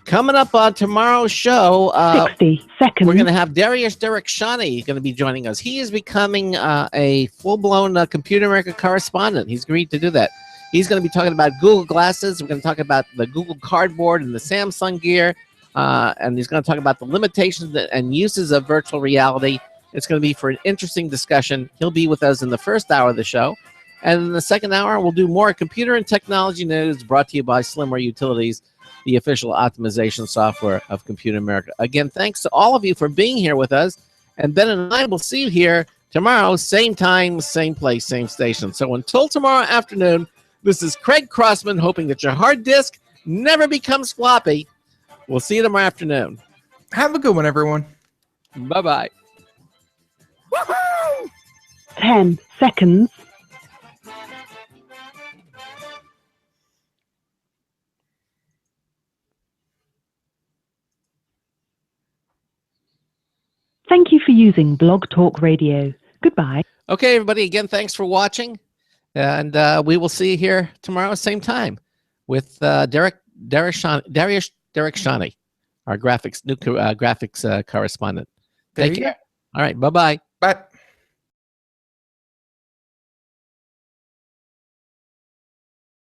Coming up on tomorrow's show, 60 seconds. We're going to have Derek Shawnee going to be joining us. He is becoming a full-blown Computer America correspondent. He's agreed to do that. He's going to be talking about Google Glasses. We're going to talk about the Google Cardboard and the Samsung Gear. And he's going to talk about the limitations and uses of virtual reality. It's going to be for an interesting discussion. He'll be with us in the first hour of the show. And in the second hour, we'll do more computer and technology news brought to you by Slimware Utilities, the official optimization software of Computer America. Again, thanks to all of you for being here with us. And Ben and I will see you here tomorrow, same time, same place, same station. So until tomorrow afternoon, this is Craig Crossman, hoping that your hard disk never becomes floppy. We'll see you tomorrow afternoon. Have a good one, everyone. Bye-bye. 10 seconds. Thank you for using Blog Talk Radio. Goodbye. Okay, everybody, again, thanks for watching. And we will see you here tomorrow, same time, with Derek Shawnee, our graphics correspondent. Take care. All right, bye-bye. Bye.